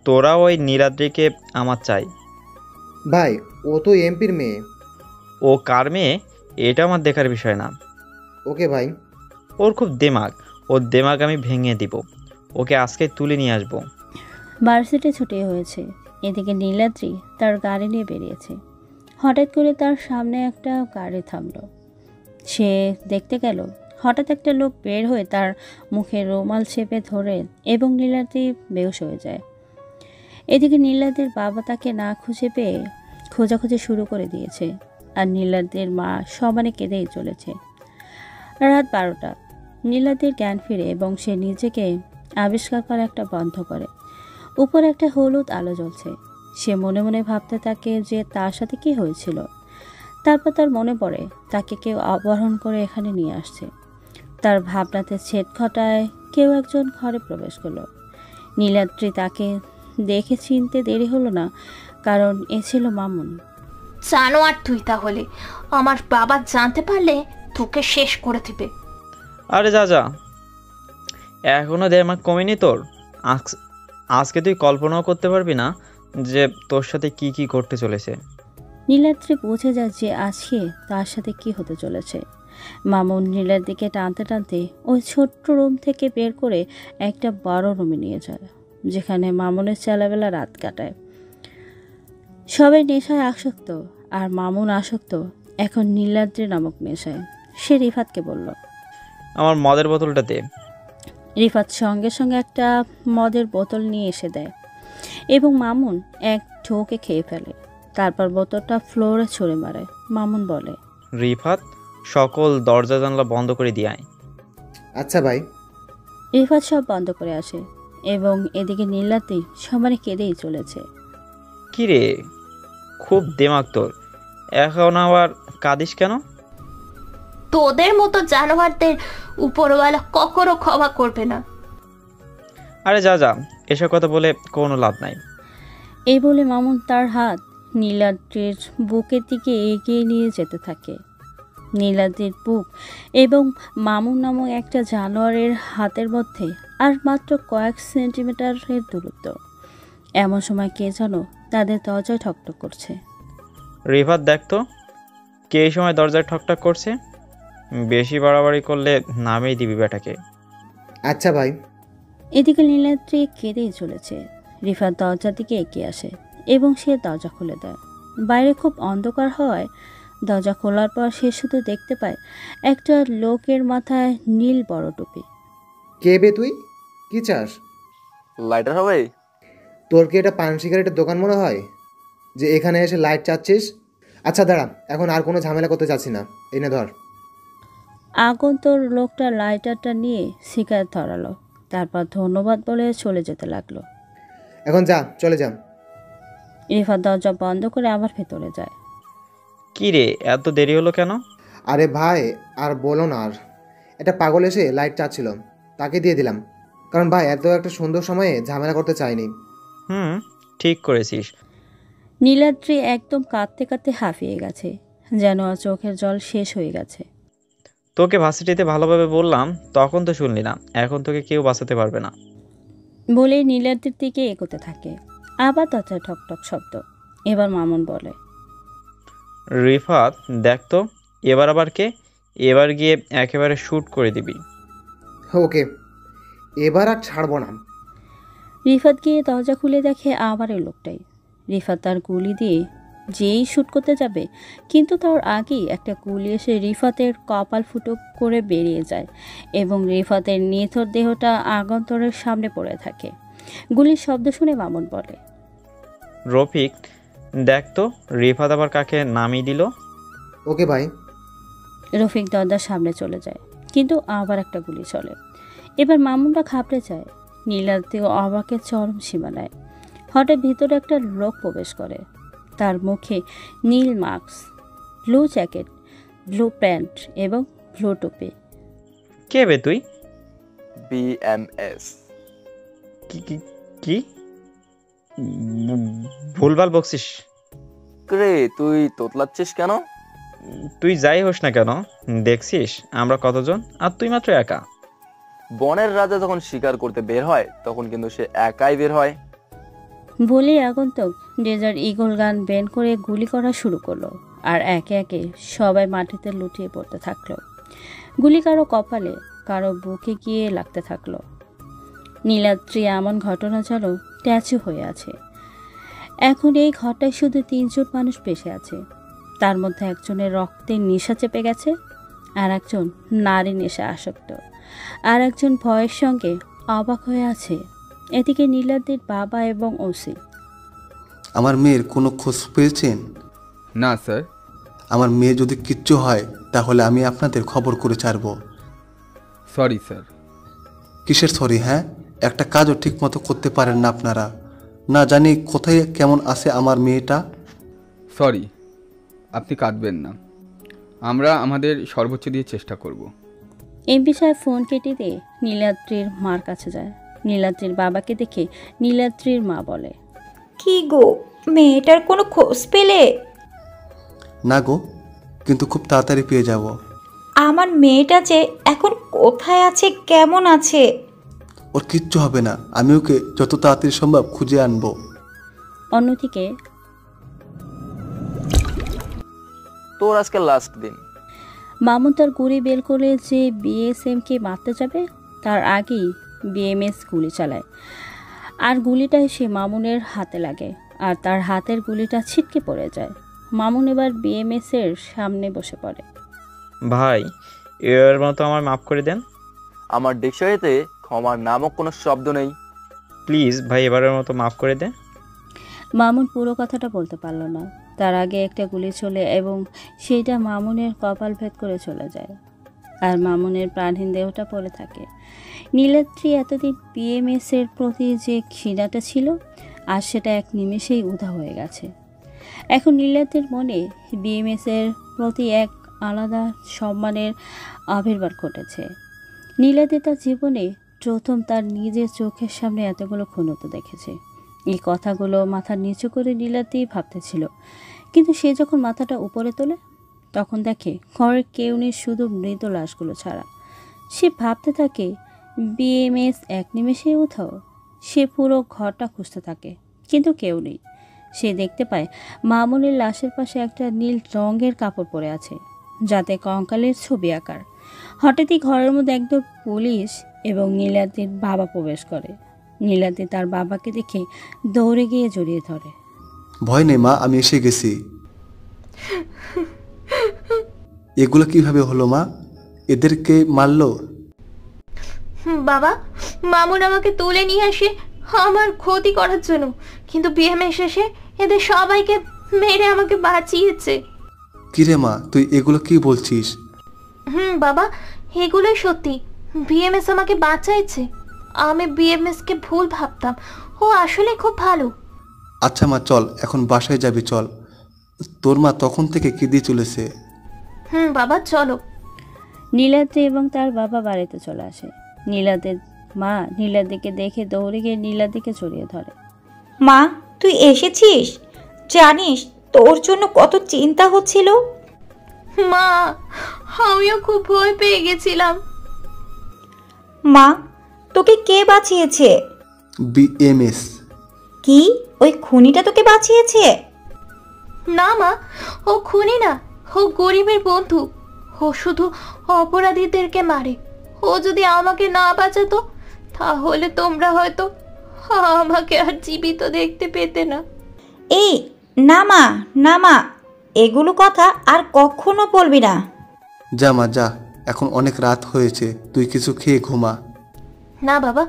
তোরা ওই নীলাদ্রিকে আমার চাই। ভাই ও তো এমপির মেয়ে। ও কার মেয়ে এটা আমার দেখার বিষয় না। ওকে ভাই। ওর খুব দেমাগ, ওর দেমাগ আমি ভেঙে দিব। ওকে আজকে তুলে নিয়ে আসবো। ভার্সিটি ছুটি হয়েছে। এদিকে নীলাদ্রি তার গাড়ি নিয়ে বেরিয়েছে। হঠাৎ করে তার সামনে একটা গাড়ি থামলো। সে দেখতে গেল হঠাৎ একটা লোক বের হয়ে তার মুখে রুমাল চেপে ধরে এবং নীলাদ্রি বেহুশ হয়ে যায়। এদিকে নীলাদ্রির বাবা তাকে না খুঁজে পেয়ে খোঁজাখুঁজি শুরু করে দিয়েছে, আর নীলাদ্রির মা সমানে কেঁদেই চলেছে। রাত 12টা। নীলাদ্রির জ্ঞান ফিরে এবং সে নিজেকে আবিষ্কার করা একটা বন্ধ করে। উপরে একটা হলুদ আলো জ্বলছে। সে মনে মনে ভাবতে থাকে যে তার সাথে কি হয়েছিল। তারপর তার মনে পড়ে তাকে কেউ অপহরণ করে এখানে নিয়ে আসছে। তার ভাবনাতে ছেদ ঘটায় কেউ একজন ঘরে প্রবেশ করলো। নীলাদ্রি তাকে দেখে চিনতে দেরি হলো না, কারণ এ ছিল মামুন। জানোয়ার তুই, তাহলে আমার বাবা জানতে পারলে তোকে শেষ করে দিবে। আরে যা যা, এখনো দেমাগ কমেনি তোর? আজকে তুই কল্পনাও করতে পারবি না যে তোর সাথে কি কি করতে চলেছে। নীলাদ্রি বুঝে যায় যে আজকে তার সাথে কি হতে চলেছে। মামুন নীলার দিকে টানতে টানতে ওই ছোট্ট রুম থেকে বের করে একটা বড় রুমে নিয়ে যায়, যেখানে মামুনের ছেলেবেলা রাত কাটায়। সবাই নেশায় আসক্ত, আর মামুন আসক্ত এখন নীলাদ্রি নামক নেশায়। সে রিফাতকে বলল, আমার মদের বোতলটা দে। রিফাত সঙ্গে সঙ্গে একটা মদের বোতল নিয়ে এসে দেয় এবং মামুন এক ঢোকে খেয়ে ফেলে। তারপর বোতলটা ফ্লোরে ছুঁড়ে মারে। মামুন বলে, রিফাত, সকল দরজা জানলা বন্ধ করে দিয়ে আয়। আচ্ছা ভাই। রিফাত সব বন্ধ করে আসে এবং এদিকে নীলাদ্রি সমানে কেঁদেই চলেছে। কি রে, খুব দেমাগ তোর, এখন আবার কাঁদিস কেন? তোদের মতো জানোয়ারদের উপরওয়ালা কখনো ক্ষমা করবে না। আরে যা যা, এসব কথা বলে কোনো লাভ নাই। এই বলে মামুন তার হাত নীলাদ্রির বুকের দিকে এগিয়ে নিয়ে যেতে থাকে। নীলাদ্রির বুক এবং মামুন নামক একটা জানোয়ারের হাতের মধ্যে আর মাত্র কয়েক সেন্টিমিটারের দূরত্ব। এমন সময় কে যেন তাদের দরজায় ঠকঠক করছে। রিফাত, দেখতো কে এই সময় দরজায় ঠকঠক করছে। বেশি বাড়াবাড়ি করলে নামেই দিবি বেটাকে। আচ্ছা ভাই। এদিকে নীলাদ্রি কেঁদেই চলেছে। রিফাত দরজার দিকে এগিয়ে আসে এবং সে দরজা খুলে দেয়। বাইরে খুব অন্ধকার হওয়ায় দরজা খোলার পর সে শুধু দেখতে পায় একটা লোকের মাথায় নীল বড় টুপি। কে বে তুই? কি চাস? লাইটার হবে? তোর কি এটা পান সিগারেটের দোকান মনে হয় যে এখানে এসে লাইট চাচ্ছিস? আচ্ছা দাঁড়া, এখন আর কোনো ঝামেলা করতে চাচ্ছি না, এনে ধর। আগন্তর লোকটা লাইটারটা নিয়ে সিগারেট ধরালো, তারপর ধন্যবাদ বলে চলে যেতে লাগলো। এখন যা, চলে যা। রিফাত দরজা বন্ধ করে আবার ভেতরে যায়। কি রে, এত দেরি হলো কেন? আরে ভাই আর বলো না, আর একটা পাগল এসে লাইট চাচ্ছিল, তাকে দিয়ে দিলাম। কারণ ভাই এত একটা সুন্দর সময়ে ঝামেলা করতে চাইনি। ঠিক করেছিস। নীলাদ্রি একদম কাঁদতে কাঁদতে হাঁপিয়ে গেছে, যেন আর চোখের জল শেষ হয়ে গেছে। তোকে ভার্সিটিতে ভালোভাবে বললাম, তখন তো শুনলি না। এখন তোকে কেউ বাঁচাতে পারবে না বলে নীলাদ্রির দিকে এগোতে থাকে। আবার দরজায় ঠকঠক শব্দ। এবার মামুন বলে, রিফাত, দেখতো এবার আবার কে? এবার গিয়ে একেবারে শ্যুট করে দিবি। ওকে, এবার আর ছাড়বো না। রিফাত গিয়ে দরজা খুলে দেখে আবার এই লোকটাই। রিফাত তার গুলি দিয়ে যেই শ্যুট করতে যাবে, কিন্তু তার আগেই একটা গুলি এসে রিফাতের কপাল ফুটো করে বেরিয়ে যায় এবং রিফাতের নিথর দেহটা আগন্তরের সামনে পড়ে থাকে। গুলির শব্দ শুনে মামুন বলে, রফিক, দেখতো রিফাত আবার কাকে নামিয়ে দিল। ওকে ভাই। রফিক দরজার সামনে চলে যায়, কিন্তু আবার একটা গুলি চলে। এবার মামুনটা ঘাবড়ে যায়। নীলাদ্রি অবাকের চরম সীমানায়। হঠাৎ ভিতরে একটা লোক প্রবেশ করে। তার মুখে নীল mask, blue jacket, blue pant এবং ব্লু টুপি। কে বে তুই? বিএমএস। কি ভুলভাল বকছিস? রে তুই তোতলাচ্ছিস কেন? তুই যাই হোস না কেন, দেখছিস আমরা কতজন, আর তুই মাত্র একা। বনের রাজা যখন শিকার করতে বের হয় তখন কিন্তু সে একাই বের হয়। বলে আগন্তুক ডেজার্ট ঈগল গান বের করে গুলি করা শুরু করলো, আর একে একে সবাই মাটিতে লুটিয়ে পড়তে থাকলো। গুলি কারো কপালে, কারো বুকে গিয়ে লাগতে থাকলো। নীলাদ্রি এমন ঘটনা যেন ট্যাচু হয়ে আছে। এখন এই ঘরটায় শুধু 3 জন মানুষ বেঁচে আছে। তার মধ্যে একজনের রক্তের নেশা চেপে গেছে, আর একজন নারী নেশা আসক্ত, আর একজন ভয়ের সঙ্গে অবাক হয়ে আছে। এদিকে নীলাদ্রির বাবা এবং ওসি। আমার মেয়ের কোনো খোঁজ পেয়েছেন? না স্যার। আমার মেয়ে যদি কিচ্ছু হয় তাহলে আমি আপনাদের খবর করে ছাড়ব। Sorry sir. কিসের সরি? হ্যাঁ, একটা কাজও ঠিক মতো করতে পারেন না আপনারা। না জানি কোথায় কেমন আছে আমার মেয়েটা। সরি, আপনি কাঁদবেন না, আমরা আমাদের সর্বোচ্চ দিয়ে চেষ্টা করব। এমপি সাহেব ফোন কেটে দিয়ে নীলাদ্রির মার কাছে যায়। নীলাদ্রির বাবাকে দেখে নীলাদ্রির মা বলে, কি গো, মেয়েটার কোনো খোঁজ পেলে? না গো, কিন্তু খুব তাড়াতাড়ি পেয়ে যাব। আমার মেয়েটা যে এখন কোথায় আছে, কেমন আছে? ওর কিচ্ছু হবে না, আমি ওকে যত তাড়াতাড়ি সম্ভব খুঁজে আনবো। অন্যদিকে তোর আজকে লাস্ট দিন। মামুন তার গুলি বের করে যে বিএসএমকে মারতে যাবে তার আগেই বিএমএস গুলি চালায়, আর গুলিটা এসে মামুনের হাতে লাগে, আর তার হাতের গুলিটা ছিটকে পড়ে যায়। মামুন এবার বিএমএস এর সামনে বসে পড়ে। ভাই, এর মতো আমার মাফ করে দেন। আমার ডিকশনারিতে ক্ষমার নামক কোনো শব্দ নেই। প্লিজ ভাই, এবারের মতো মাফ করে দে। মামুন পুরো কথাটা বলতে পারল না। তার আগে একটা গুলি চলে এবং সেইটা মামুনের কপাল ভেদ করে চলে যায়, আর মামুনের প্রাণহীন দেহটা পড়ে থাকে। নীলাদ্রি এতদিন বিএমএস এর প্রতি যে ঘৃণাটা ছিল, আর সেটা এক নিমেষেই উধাও হয়ে গেছে। এখন নীলাদ্রির মনে বিএমএস এর প্রতি এক আলাদা সম্মানের আবির্ভাব ঘটেছে। নীলাদ্রি তার জীবনে প্রথম তার নিজের চোখের সামনে এতগুলো খুনতো দেখেছে। এই কথাগুলো মাথার নিচু করে নীলাদ্রি ভাবতেছিল, কিন্তু সে যখন মাথাটা উপরে তোলে তখন দেখে ঘরের কেউ নেই, শুধু মৃত লাশগুলো ছাড়া। সে ভাবতে থাকে বিএমএস এক নিমেষে উঠাও। সে পুরো ঘরটা খুঁজতে থাকে, কিন্তু কেউ নেই। সে দেখতে পায় মামুনের লাশের পাশে একটা নীল রঙের কাপড় পরে আছে, যাতে কঙ্কালের ছবি আঁকার। হঠাৎই ঘরের মধ্যে একদম পুলিশ এবং নীলাদ্রির বাবা প্রবেশ করে। নীলাদ্রি তার বাবাকে দেখে দৌড়ে গিয়ে জড়িয়ে ধরে। ভয় নেই মা, আমি এসে গেছি। এগুলো কিভাবে হলো মা? এদেরকে মারলো? বাবা, মামুন আমাকে তুলে নিয়ে আসে আমার ক্ষতি করার জন্য, কিন্তু বিএমএস এসে এদের সবাইকে মেরে আমাকে বাঁচিয়েছে। কিরে মা, তুই এগুলো কি বলছিস? বাবা, এগুলোই সত্যি। বিএমএস আমাকে বাঁচাইছে। আমি বিএমএস কে ভুল ভাবতাম, ও আসলে খুব ভালো। আচ্ছা মা, চল এখন বাসায় যাবি, চল। তোর মা তখন থেকে কি দিয়ে চলেছে। বাবা চলো। নীলাদ্রি এবং তার বাবা বাড়িতে চলে আসে। নীলাদ্রির মা নীলাদ্রিকে দেখে দৌড়ে গিয়ে নীলাদ্রিকে জড়িয়ে ধরে। মা, তুই এসেছিস? জানিস তোর জন্য কত চিন্তা হচ্ছিল। মা, আমিও খুব ভয় পেয়ে গেছিলাম। মা, তোকে কে বাঁচিয়েছে? বিএমএস। কি, ওই খুনিটা তোকে বাঁচিয়েছে? না মা, ও খুনি না, ও গরিবের বন্ধু। ও শুধু অপরাধীদেরকে মারে। ও যদি আমাকে না বাঁচাতো তাহলে তোমরা হয়তো আমাকে আর জীবিত দেখতে পেতে না। এই না মা, না মা, এগুলো কথা আর কখনো বলবি না। যা মা যা, এখন অনেক রাত হয়েছে, তুই কিছু খেয়ে ঘুমা। না বাবা,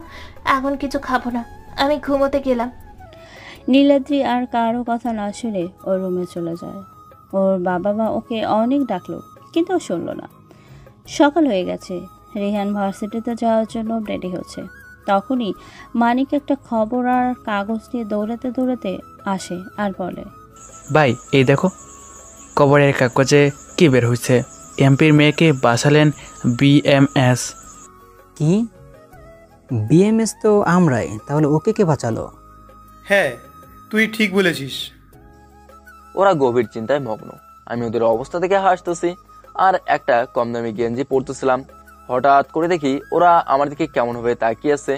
এখন কিছু খাবো না, আমি ঘুমোতে গেলাম। নীলাদ্রি আর কারো কথা না শুনে ওর রুমে চলে যায়। ওর বাবা মা ওকে অনেক ডাকলো, কিন্তু ও শুনল না। সকাল হয়ে গেছে, রেহান ভার্সিটিতে যাওয়ার জন্য রেডি হচ্ছে। তখনই মানিক একটা খবর আর কাগজ নিয়ে দৌড়াতে দৌড়াতে আসে আর বলে, ভাই এই দেখো, খবরের কাগজে কি বের হয়েছে, এমপির মেয়েকে বাঁচালেন বিএমএস। কি? বিএমএস তো আমরাই, তাহলে ওকে কে বাঁচালো? হ্যাঁ, তুই ঠিক বলেছিস। ওরা গভীর চিন্তায় মগ্ন। আমি ওদের অবস্থা থেকে হাসতেছি আর একটা কম দামি গেঞ্জি পরতেছিলাম। হঠাৎ করে দেখি ওরা আমার দিকে কেমন ভাবে তাকিয়ে আছে।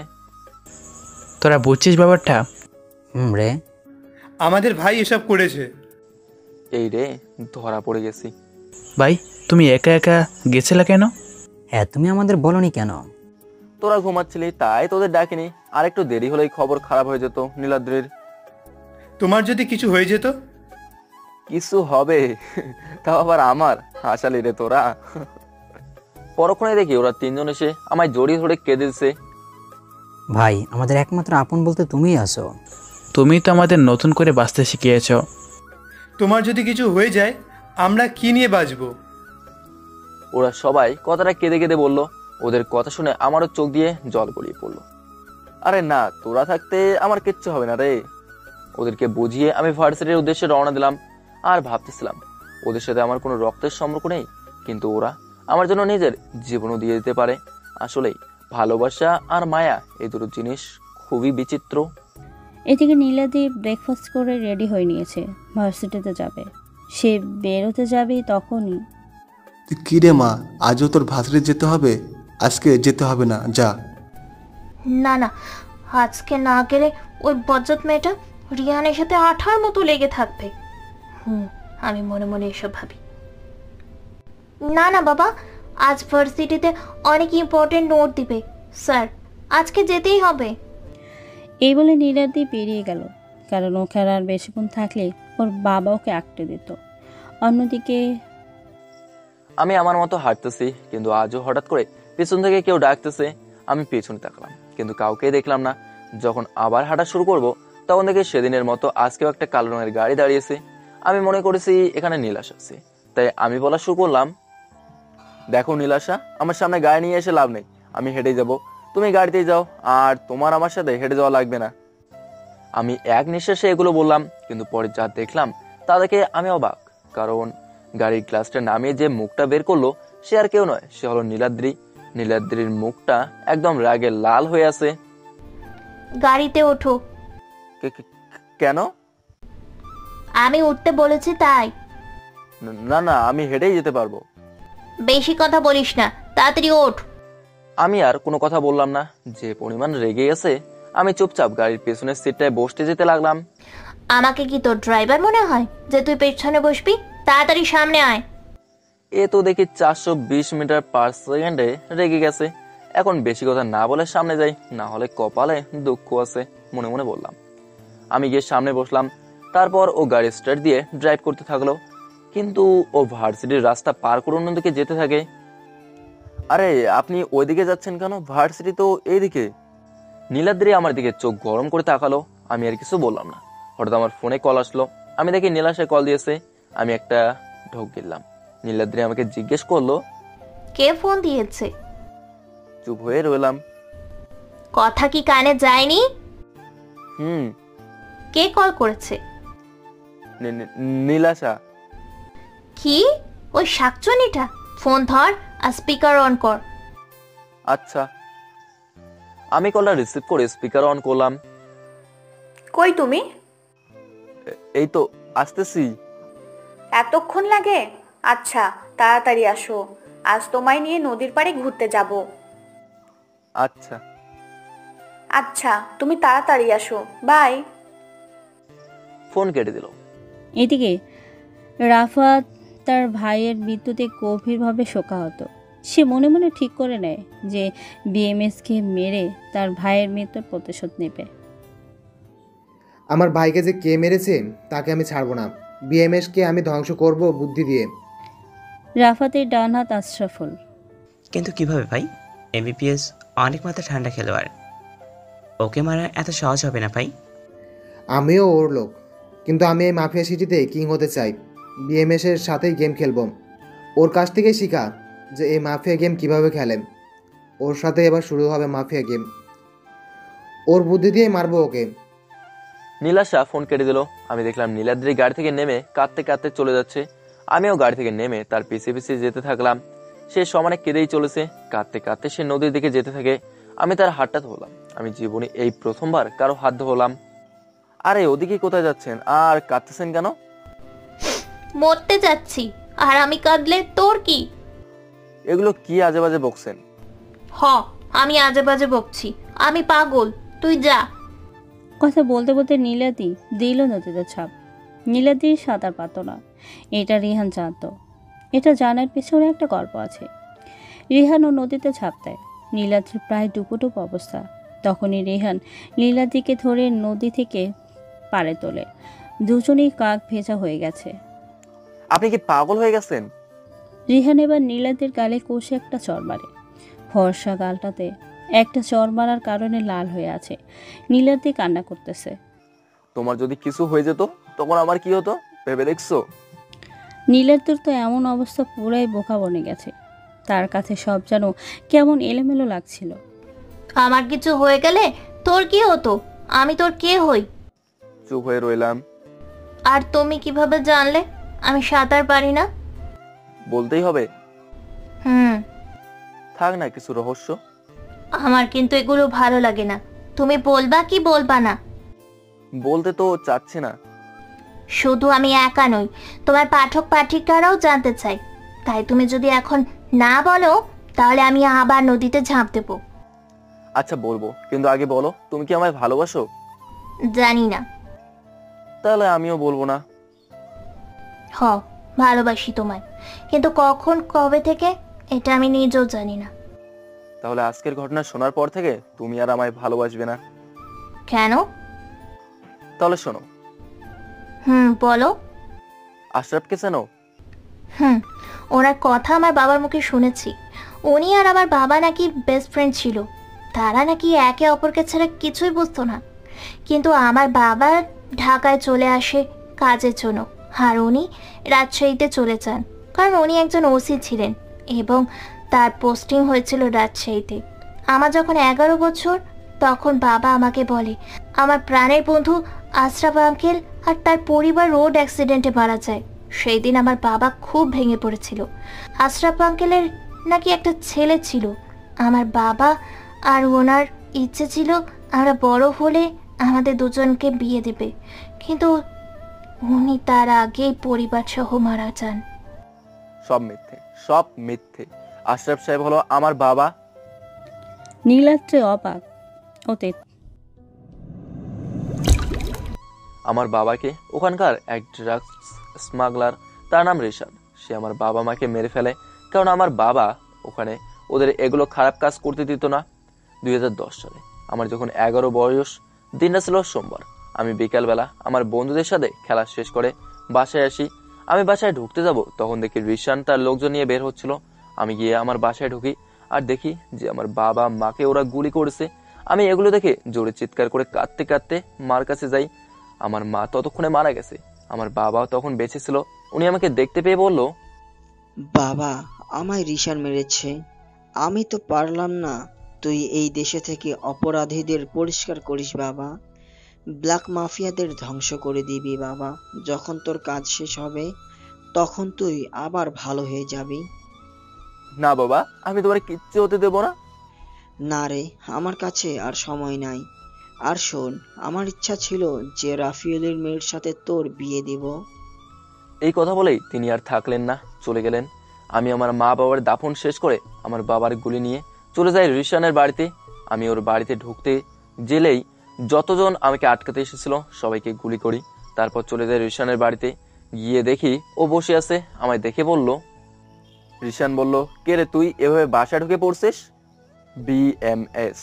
তোরা বুঝছিস ব্যাপারটা? রে, আমাদের ভাই এসব করেছে। এই রে, ধরা পড়ে গেছি। ভাই তুমি একা একা গেছিলা কেন? হ্যাঁ, তুমি আমাদের বলনি কেন? তোরা ঘুমাচ্ছিলি তাই তোদের ডাকিনি। আর একটু দেরি হলেই খবর খারাপ হয়ে যেত নীলাদ্রির। তোমার যদি কিছু হয়ে যেত? কিছু হবে তাও আবার আমার? হাসালি রে তোরা। পরক্ষণে দেখি ওরা তিনজন এসে আমায় জড়িয়ে ধরে কেঁদে দিছে। ভাই, আমাদের একমাত্র আপন বলতে তুমিই আছো। তুমি তো আমাদের নতুন করে বাঁচতে শিখিয়েছো। তোমার যদি কিছু হয়ে যায় আমরা কি নিয়ে বাঁচবো? ওরা সবাই কথাটা কেঁদে কেঁদে বলল। ওদের কথা শুনে আমারও চোখ দিয়ে জল গড়িয়ে পড়লো। আরে না, তোরা থাকতে আমার কিচ্ছু হবে না রে। ওদেরকে বুঝিয়ে আমি ভার্সিটির উদ্দেশ্যে রওনা দিলাম। আর ভাবতেছিলাম ওদের সাথে আমার কোনো রক্তের সম্পর্ক নেই, কিন্তু ওরা আমার জন্য নিজের জীবনও দিয়ে দিতে পারে। আসলেই ভালোবাসা আর মায়া এই দুটো জিনিস খুবই বিচিত্র। এদিকে নীলাদি ব্রেকফাস্ট করে রেডি হয়ে নিয়েছে, ভার্সিটিতে যাবে। সে বেরোতে যাবে তখনই। কি রে মা, আজও তোর ভার্সিটি যেতে হবে? আজকে যেতে হবে না, যা। না না, আজকে না গেলে ওই বজ্জাত মেয়েটা রিয়ানের সাথে আঠার মতো লেগে থাকবে। আমি মনে মনে এসব ভাবি। না না বাবা, আজ ভার্সিটিতে অনেক ইম্পর্টেন্ট নোট দিবে স্যার, আজকে যেতেই হবে। এই বলে নীলাদি বেরিয়ে গেল, কারণ ওখানে আর বেশিক্ষণ থাকলে ওর বাবা ওকে আঁকড়ে দিত। অন্যদিকে আমি আমার মতো হাঁটতেছি, কিন্তু আজও হঠাৎ করে পিছন থেকে কেউ ডাকতেছে। আমি পেছনে তাকালাম, কিন্তু কাউকে দেখলাম না। যখন আবার হাঁটা শুরু করব তখন দেখি সেদিনের মতো আজকেও একটা কালো রঙের গাড়ি দাঁড়িয়েছে। আমি মনে করেছি এখানে নীলাশা আছে, তাই আমি বলা শুরু করলাম, দেখো নীলাশা, আমার সামনে গাড়ি নিয়ে এসে লাভ নেই। আমি হেঁটে যাব, তুমি গাড়িতেই যাও, আর তোমার আমার সাথে হেঁটে যাওয়া লাগবে না। আমি এক নিঃশ্বাসে এগুলো বললাম, কিন্তু পরে যা দেখলাম তা দেখে আমি অবাক। কারণ গাড়ির গ্লাসটা নামিয়ে যে মুখটা বের করলো সে আর কেউ নয়, সে হলো নীলাদ্রি। নীলাদ্রির মুখটা একদম রাগে লাল হয়ে আছে। গাড়িতে ওঠো। কেন? আমি উঠতে বলেছি তাই। না না, আমি হেঁটেই যেতে পারবো। বেশি কথা বলিস না, তাড়াতাড়ি ওঠ। আমি আর কোনো কথা বললাম না। যে পরিমাণ রেগে গেছে, আমি চুপচাপ গাড়ির পেছনের সিটটায় বসতে যেতে লাগলাম। আমাকে কি তোর ড্রাইভার মনে হয় যে তুই পেছনে বসবি? তাড়াতাড়ি সামনে আয়। এ তো দেখি 420 মিটার পার সেকেন্ডে রেগে গেছে। এখন বেশি কথা না বলে সামনে যাই, না হলে কপালে দুঃখ আছে, মনে মনে বললাম। আমি গিয়ে সামনে বসলাম। তারপর ও গাড়ি স্টার্ট দিয়ে ড্রাইভ করতে থাকলো, কিন্তু ও ভার্সিটির রাস্তা পার করে অন্যদিকে যেতে থাকে। আরে আপনি ওইদিকে যাচ্ছেন কেন? ভার্সিটি তো এইদিকে। নীলাদ্রি আমার দিকে চোখ গরম করে তাকালো। আমি আর কিছু বললাম না। হঠাৎ আমার ফোনে কল আসলো। আমি দেখি নীলাশা কল দিয়েছে। আমি একটা ঢোক গেলাম। নীলাদ্রি আমাকে জিজ্ঞেস করলো, কে ফোন দিয়েছে? চুপ হয়ে রইলাম। কথা কি কানে যায়নি? হুম। কে কল করেছে? নীলাশা। কি? ওই শাকচুনিটা? ফোন ধর আর স্পিকার অন কর। আচ্ছা। আমি কলটা রিসিভ করে স্পিকার অন করলাম। কই তুমি? এই তো আসতেছি। এতক্ষণ লাগে? আচ্ছা, তাড়াতাড়ি আসো, আজ তোমায় নিয়ে নদীর পাড়ে ঘুরতে যাব। আচ্ছা আচ্ছা, তুমি তাড়াতাড়ি আসো, বাই। ফোন কেটে দিল। এদিকে রাফাত তার ভাইয়ের মৃত্যুতে গভীরভাবে শোকাহত। সে মনে মনে ঠিক করে নেয় যে বিএমএসকে মেরে তার ভাইয়ের মৃত্যুর প্রতিশোধ নেবে। আমার ভাইকে যে কে মেরেছে তাকে আমি ছাড়বো না। বিএমএসকে আমি ধ্বংস করব বুদ্ধি দিয়ে। রাফাতের ডান হাত আশরাফুল। কিন্তু কিভাবে ভাই? এমবিপিএস অনেক মাথা ঠান্ডা খেলোয়াড়, ওকে মারা এত সহজ হবে না ভাই। আমিও ওর লোক, কিন্তু আমি এই মাফিয়া সিটিতে কিং হতে চাই। বিএমএসের সাথেই গেম খেলবো। ওর কাছ থেকেই শিখা যে এই মাফিয়া গেম কিভাবে খেলেন। ওর সাথে এবার শুরু হবে মাফিয়া গেম। ওর বুদ্ধি দিয়ে মারবো ওকে। নীলাশা ফোন কেটে দিল। আমি দেখলাম নীলাদ্রি গাড়ি থেকে নেমে কাঁদতে কাঁদতে চলে যাচ্ছে। আমিও গাড়ি থেকে নেমে তার পিছিয়ে পিছিয়ে যেতে থাকলাম। সে সমানে কেঁদেই চলেছে। কাঁদতে কাঁদতে সে নদীর দিকে যেতে থাকে। আমি তার হাতটা ধরলাম। আমি জীবনে এই প্রথমবার কারো হাত ধরলাম। আরে ওদিকে কোথায় যাচ্ছেন আর কাঁদতেছেন কেন? মরতে যাচ্ছি, আর আমি কাঁদলে তোর কি? এগুলো কি আজে বাজে বকছেন? হ, আমি আজে বাজে বকছি, আমি পাগল, তুই যা। কথা বলতে বলতে নীলাদি দিল নদীতে ছাপ। নীলাদি সাঁতার পারত না, এটা রিহান জানত। এটা জানার পেছনে একটা গল্প আছে। রিহানও নদীতে ঝাঁপ দেয়। নীলাদ্রির প্রায় ডুবুডুব অবস্থা। তখনই রিহান নীলাদ্রিকে ধরে নদী থেকে পাড়ে তোলে। দুজনেই কাক ভেজা হয়ে গেছে। আপনি কি পাগল হয়ে গেছেন? রিহান এবার নীলাদ্রির গালে কষে একটা চড় মারে। ফর্সা গালটাতে একটা চড় মারার কারণে লাল হয়ে আছে। নীলাদ্রি কান্না করতেছে। তোমার যদি কিছু হয়ে যেত তখন আমার কি হতো ভেবে দেখছো? নীলাদ্রির তো এমন অবস্থা পুরাই বোকা বনে গেছে। তার কাছে সব যেন কেমন এলোমেলো লাগছিল। আমার কিছু হয়ে গেলে তোর কি হতো? আমি তোর কে হই? চুপ হয়ে রইলাম। আর তুমি কিভাবে জানলে আমি সাঁতার পারি না? বলতেই হবে? থাক না কিছু রহস্য। আমার কিন্তু এগুলো ভালো লাগে না। তুমি বলবা কি বলবা না? বলতে তো চাচ্ছি না। শুধু আমি একা নই, তোমার পাঠক পাঠিকারাও জানতে চাই। তাই তুমি যদি এখন না বলো তাহলে আমি আবার নদীতে ঝাঁপ দেবো। আচ্ছা বলবো, কিন্তু আগে বলো তুমি কি আমায় ভালোবাসো? জানি না। তাহলে আমিও বলবো না। হ, ভালোবাসি তোমায়, কিন্তু কখন কবে থেকে এটা আমি নিজেও জানি না। তাহলে আজকের ঘটনা শোনার পর থেকে তুমি আর আমায় ভালোবাসবে না? কেন? তাহলে শোনো। বলো। আশরাফকে চেনো? ওনার কথা আমার বাবার মুখে শুনেছি। উনি আর আমার বাবা নাকি বেস্ট ফ্রেন্ড ছিল। তারা নাকি একে অপরকে ছাড়া কিছুই বুঝতো না। কিন্তু আমার বাবা ঢাকায় চলে আসে কাজের জন্য, আর উনি রাজশাহীতে চলে যান, কারণ উনি একজন ওসি ছিলেন এবং তার পোস্টিং হয়েছিল রাজশাহীতে। আমার যখন 11 বছর, তখন বাবা আমাকে বলে আমার প্রাণের বন্ধু আশরাফ আঙ্কেল আর তার পরিবার রোড অ্যাক্সিডেন্টে মারা যায়। সেই দিন আমার বাবা খুব ভেঙে পড়েছিল। আশরাফ আঙ্কেলের নাকি একটা ছেলে ছিল। আমার বাবা আর ওনার ইচ্ছে ছিল আমরা বড় হলে আমাদের দুজনকে বিয়ে দেবে, কিন্তু উনি তার আগেই পরিবার সহ মারা যান। সব মিথ্যে, সব মিথ্যে। আশরাফ সাহেব হলো আমার বাবা। নীলাদ্রি অবাক। অতীত আমার বাবাকে ওখানকার এক ড্রাগস স্মাগলার, তার নাম রিশান, সে আমার বাবা মাকে মেরে ফেলে, কারণ আমার বাবা ওখানে ওদের এগুলো খারাপ কাজ করতে দিত না। 2010 সালে আমার যখন 11 বয়স, দিনটা ছিল সোমবার। আমি বিকালবেলা আমার বন্ধুদের সাথে খেলা শেষ করে বাসায় আসি। আমি বাসায় ঢুকতে যাব, তখন দেখি রিশান তার লোকজন নিয়ে বের হচ্ছিল। আমি গিয়ে আমার বাসায় ঢুকি আর দেখি যে আমার বাবা মাকে ওরা গুলি করেছে। আমি এগুলো দেখে জোরে চিৎকার করে কাঁদতে কাঁদতে মার কাছে যাই। আমার মা ততক্ষণে মারা গেছে, আমার বাবাও তখন বেঁচে ছিল। উনি আমাকে দেখতে পেয়ে বলল, বাবা, আমায় রিশান মেরেছে, আমি তো পারলাম না। তুই এই দেশে থেকে অপরাধীদের পরিষ্কার করিস বাবা, ব্ল্যাক মাফিয়াদের ধ্বংস করে দিবি বাবা। যখন তোর কাজ শেষ হবে তখন তুই আবার ভালো হয়ে যাবি। না বাবা, আমি তোমার কিচ্ছু হতে দেব না। না রে, আমার কাছে আর সময় নাই। আর শোন, আমার ইচ্ছা ছিল যে রাফিয়েলের মেয়ের সাথে তোর বিয়ে দিব। এই কথা বলেই তিনি আর থাকলেন না, চলে গেলেন। আমি আমার মা বাবার দাফন শেষ করে আমার বাবার গুলি নিয়ে চলে যাই রিশানের বাড়িতে। আমি ওর বাড়িতে ঢুকতে জেলেই যতজন আমাকে আটকাতে এসেছিল সবাইকে গুলি করি। তারপর চলে যাই রিশানের বাড়িতে। গিয়ে দেখি ও বসে আছে। আমায় দেখে বলল, রিশান বলল, কে রে তুই এভাবে বাসায় ঢুকে পড়ছিস? BMS।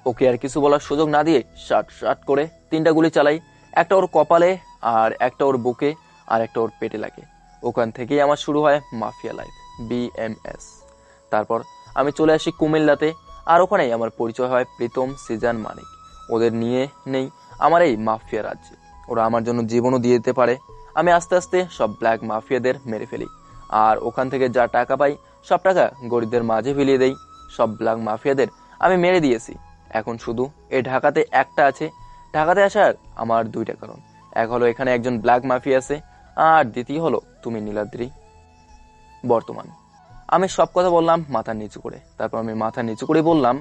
ওকে আর কিছু বলার সুযোগ না দিয়ে শাট শাট করে 3টা গুলি চালাই। একটা ওর কপালে, আর একটা ওর বুকে, আর একটা ওর পেটে লাগে। ওখান থেকেই আমার শুরু হয় মাফিয়া লাইফ, BMS। তারপর আমি চলে আসি কুমিল্লাতে, আর ওখানেই আমার পরিচয় হয় প্রীতম, সিজান, মানিক। ওদের নিয়ে নেই আমার এই মাফিয়া রাজ্যে। ওরা আমার জন্য জীবনও দিয়ে দিতে পারে। আমি আস্তে আস্তে সব ব্ল্যাক মাফিয়াদের মেরে ফেলি, আর ওখান থেকে যা টাকা পাই সব টাকা গরিবদের মাঝে বিলিয়ে দেই। সব ব্ল্যাক মাফিয়াদের আমি মেরে দিয়েছি। এখন শুধু এই ঢাকাতে একটা আছে। ঢাকাতে আসার আমার 2টা কারণ। এক হলো এখানে একজন ব্ল্যাক মাফিয়া আছে, আর দ্বিতীয় হলো তুমি নীলাদ্রি। বর্তমান আমি সব কথা বললাম মাথা নিচু করে। তারপর আমি মাথা নিচু করে বললাম,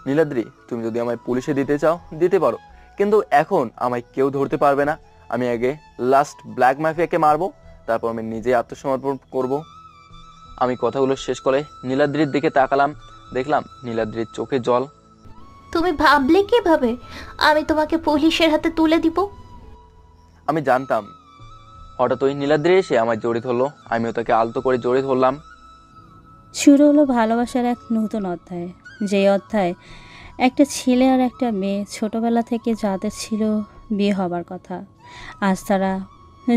নীলাদ্রি তুমি যদি আমায় পুলিশে দিতে চাও দিতে পারো, কিন্তু এখন আমায় কেউ ধরতে পারবে না। আমি আগে লাস্ট ব্ল্যাক মাফিয়াকে মারবো, তারপর আমি নিজে আত্মসমর্পণ করব। আমি কথাগুলো শেষ করে নীলাদ্রির দিকে তাকালাম, দেখলাম নীলাদ্রির চোখে জল। তুমি ভাবলে কিভাবে আমি তোমাকে পুলিশের হাতে তুলে দিব? আমি জানতাম। হঠাৎ ওই নীলাদ্রি এসে আমার জড়িয়ে ধরলো, আমিও তাকে আলতো করে জড়িয়ে ধরলাম। শুরু হলো ভালোবাসার এক নতুন অধ্যায়, যে অধ্যায় একটা ছেলে আর একটা মেয়ে ছোটবেলা থেকে যাদের ছিল বিয়ে হবার কথা, আজ তারা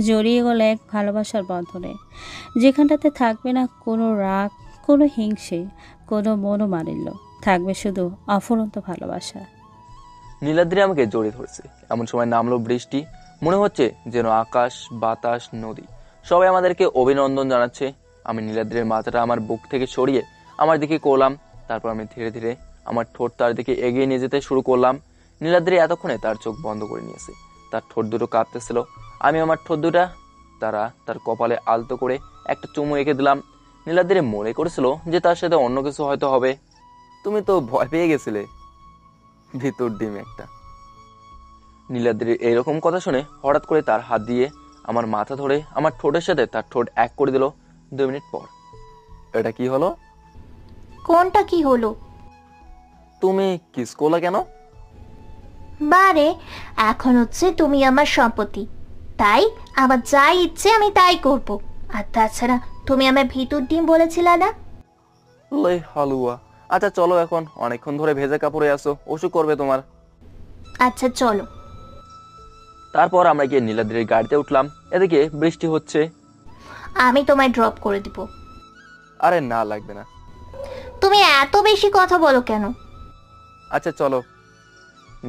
জড়িয়ে গেল এক ভালোবাসার বন্ধনে, যেখানটাতে থাকবে না কোনো রাগ, কোনো হিংসে, কোনো মনোমালিন্য, থাকবে শুধু অফুরন্ত ভালোবাসা। নীলাদ্রি আমাকে জড়িয়ে ধরেছে, এমন সময় নামলো বৃষ্টি। মনে হচ্ছে যেন আকাশ, বাতাস, নদী সবাই আমাদেরকে অভিনন্দন জানাচ্ছে। আমি নীলাদ্রির মাথাটা আমার বুক থেকে সরিয়ে আমার দিকে করলাম, তারপর আমি ধীরে ধীরে আমার ঠোঁট তার দিকে এগিয়ে নিয়ে যেতে শুরু করলাম। নীলাদ্রি এতক্ষণে তার চোখ বন্ধ করে নিয়েছে, তার ঠোঁট দুটো কাঁপতেছিল। আমি আমার ঠোঁট দুটা তার কপালে আলতো করে একটা চুমু এঁকে দিলাম। নীলাদ্রি মনে করেছিল যে তার সাথে অন্য কিছু হয়তো হবে। তুমি তো ভয় পেয়ে গেছিলে, ভিতর ডিম একটা। নীলাদ্রির এইরকম কথা শুনে হঠাৎ করে তার হাত দিয়ে আমার মাথা ধরে আমার ঠোঁটের সাথে তার ঠোঁট এক করে দিল। 2 মিনিট পর এটা কি হলো? কোনটা কি হলো? তুমি কিস করলা কেন? বারে, এখন হচ্ছে তুমি আমার সম্পত্তি, তাই আমার যা ইচ্ছে আমি তাই করব। আর তাছাড়া তুমি আমার ভিতর ডিম বলেছিলে না? লে হালুয়া। আচ্ছা চলো, এখন অনেকক্ষণ ধরে ভেজা কাপড়ে আসো, অসুখ করবে তোমার। আচ্ছা চলো। তারপর আমরা গিয়ে নীলাদ্রির গাড়িতে উঠলাম। এদিকে বৃষ্টি হচ্ছে। আমি তোমায় ড্রপ করে দিব। আরে না, লাগবে না। তুমি এত বেশি কথা বলো কেন? আচ্ছা চলো।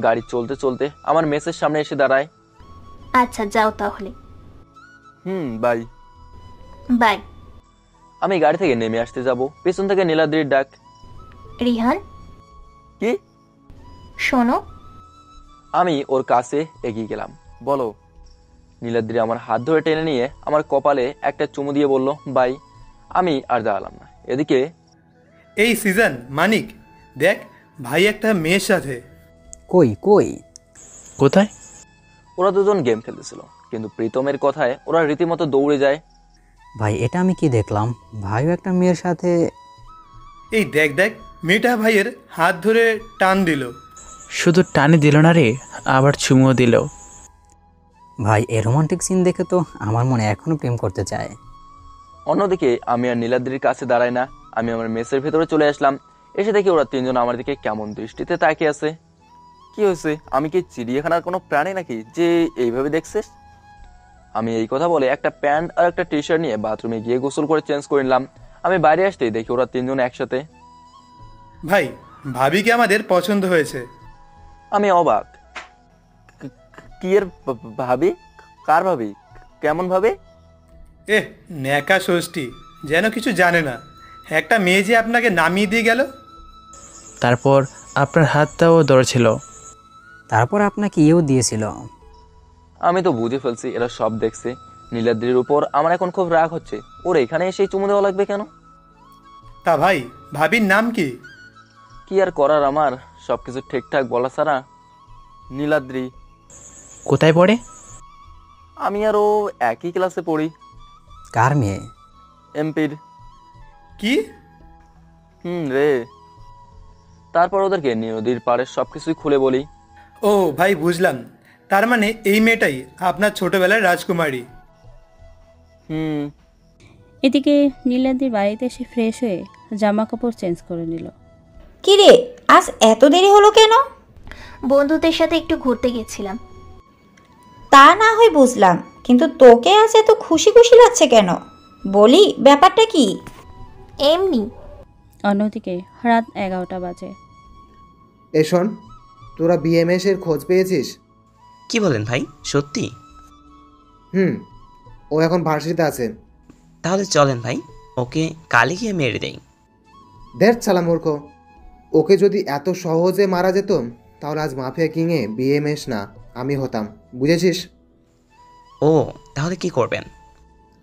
গাড়ি চলতে চলতে আমার মেসের সামনে এসে দাঁড়ায়। আচ্ছা যাও তাহলে। বাই। বাই। আমি গাড়ি থেকে নেমে আসতে যাব, পেছন থেকে নীলাদ্রির ডাক। রিহান। কি? শোনো। আমি ওর কাছে এগিয়ে গেলাম। বলো। নীলাদ্রি আমার হাত ধরে টেনে নিয়ে আমার কপালে একটা চুমু দিয়ে বলল, বাই। আমি আর দাঁড়ালাম না। এদিকে এই সিজন মানিক, দেখ ভাই একটা মেয়ের সাথে। কই কই? কোথায়? ওরা দুজন গেম খেলতেছিল, কিন্তু প্রীতমের কথায় ওরা রীতিমতো দৌড়ে যায়। ভাই এটা আমি কি দেখলাম? ভাইও একটা মেয়ের সাথে। এই দেখ দেখ, মেয়েটা ভাইয়ের হাত ধরে টান দিল। শুধু টানে দিল না রে, আবার চুমুও দিল। ভাই এই রোমান্টিক সিন দেখে তো আমার মনে এখনো প্রেম করতে চায়। অন্যদিকে আমি আর নীলাদ্রির কাছে দাঁড়াই না, আমি আমার মেসের ভেতরে চলে আসলাম। এসে দেখি ওরা তিনজন আমার দিকে কেমন দৃষ্টিতে তাকিয়ে আছে। কি হয়েছে? আমি কি চিড়িয়াখানার কোনো প্রাণী নাকি যে এইভাবে দেখছিস? আমি এই কথা বলে একটা প্যান্ট আর একটা টি শার্ট নিয়ে বাথরুমে গিয়ে গোসল করে চেঞ্জ করে নিলাম। আমি বাইরে আসতেই দেখি ওরা তিনজন একসাথে। ভাই ভাবিকে আমাদের পছন্দ হয়েছে। আমি অবাক। কি এর ভাবি? কার ভাবি? কেমন ভাবে? ন্যাকা ষষ্ঠী, যেন কিছু জানে না। একটা মেয়ে যে আপনাকে নামিয়ে দিয়ে গেল। তারপর আপনার হাতটাও ধরেছিল। তারপর আপনাকে ইয়েও দিয়েছিল। আমি তো বুঝে ফেলছি এরা সব দেখছে। নীলাদ্রির উপর আমার এখন খুব রাগ হচ্ছে। ওর এখানে এসে চুমু দেওয়া লাগবে কেন? তা ভাই ভাবির নাম কি? কি আর করার, আমার সবকিছু ঠিকঠাক বলা ছাড়া। নীলাদ্রি। কোথায় পড়ে? আমি আর ও একই ক্লাসে পড়ি। কার মেয়ে? এমপির। কি? রে। তারপর ওদেরকে নদীর পাড়ের সবকিছুই খুলে বলি। ও ভাই বুঝলাম, তার মানে এই মেয়েটাই আপনার ছোটবেলার রাজকুমারী। এদিকে নীলাদ্রির বাড়িতে এসে ফ্রেশ হয়ে জামা কাপড় চেঞ্জ করে নিল। কি রে, আজ এত দেরি হলো কেন? বন্ধুদের সাথে একটু ঘুরতে গেছিলাম। তা না হয় বুঝলাম, কিন্তু তোকে আজ এত খুশি খুশি লাগছে কেন? বলি ব্যাপারটা কি? এমনি। অন্যদিকে রাত 11টা বাজে। শোন, তোরা বিএমএস এর খোঁজ পেয়েছিস? কি বলেন ভাই, সত্যি? ও এখন ভার্সিটিতে আছে। তাহলে চলেন ভাই, ওকে কালে গিয়ে মেরে দেই। দেখ শালা মূর্খ, ওকে যদি এত সহজে মারা যেত তাহলে আজ মাফিয়া কিংয়ে বিএমএস না আমি হতাম, বুঝেছিস? ও তাহলে কি করবেন?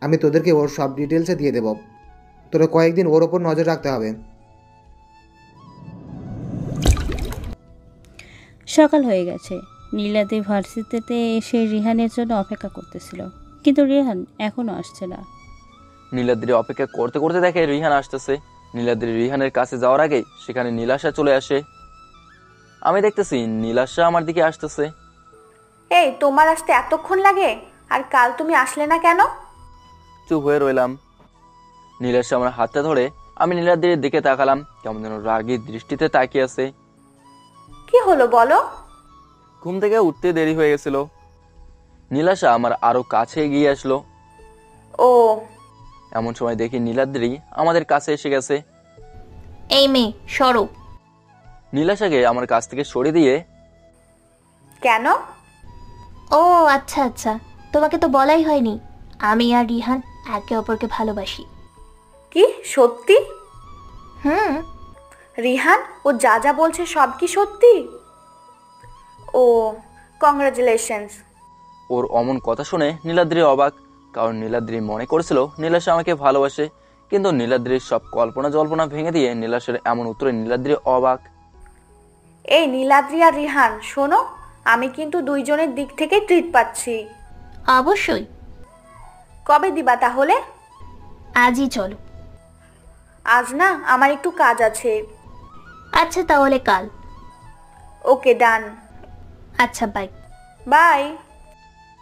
আমি তোদেরকে ওর সব ডিটেলসে দিয়ে দেব। তোরা কয়েকদিন ওর ওপর নজর রাখতে হবে। সকাল হয়ে গেছে। নীলাদ্রি ভার্সিটিতে এসে রিহানের জন্য অপেক্ষা করতেছিল, কিন্তু রিহান এখনো আসছে না। নীলাদ্রি অপেক্ষা করতে করতে দেখে রিহান আসতেছে। নীলাদ্রি রিহানের কাছে যাওয়ার আগেই সেখানে নীলাশা চলে আসে। আমি দেখতেছি নীলাশা আমার দিকে আসতেছে। এই তোমার আসতে এতক্ষণ লাগে, আর কাল তুমি আসলে না কেন? চুপ হয়ে রইলাম। নীলাশা আমার হাতটা ধরে আমি নীলাদ্রির দিকে তাকালাম, কেমন যেন রাগী দৃষ্টিতে তাকিয়ে আছে। কি হলো বলো? ঘুম থেকে উঠতে দেরি হয়ে গেছিল। নীলাশা আমার আরো কাছে এগিয়ে আসলো। ও, এমন সময় দেখি নীলাদ্রি আমাদের কাছে এসে গেছে। এই মেয়ে সরো। নীলাশাকে আমার কাছ থেকে সরিয়ে দিয়ে, কেন? ও আচ্ছা আচ্ছা, তোমাকে তো বলাই হয়নি আমি আর রিহান একে অপরকে ভালোবাসি। কি সত্যি? হুম। রিহান ও যা যা বলছে সব কি সত্যি? ও, কংগ্রাচুলেশনস। ওর অমন কথা শুনে নীলাদ্রি অবাক, কারণ নীলাদ্রি মনে করেছিল নীলাশা আমাকে ভালোবাসে, কিন্তু নীলাদ্রির সব কল্পনা জল্পনা ভেঙে দিয়ে নীলাশার এমন উত্তরে নীলাদ্রি অবাক। এই নীলাদ্রি আর রিহান শোনো, আমি কিন্তু দুইজনের দিক থেকে ট্রিট পাচ্ছি। অবশ্যই। কবে দিবা তাহলে? আজই চলো। আজ না, আমার একটু কাজ আছে। আচ্ছা তাহলে কাল। ওকে ডান। আচ্ছা বাই। বাই।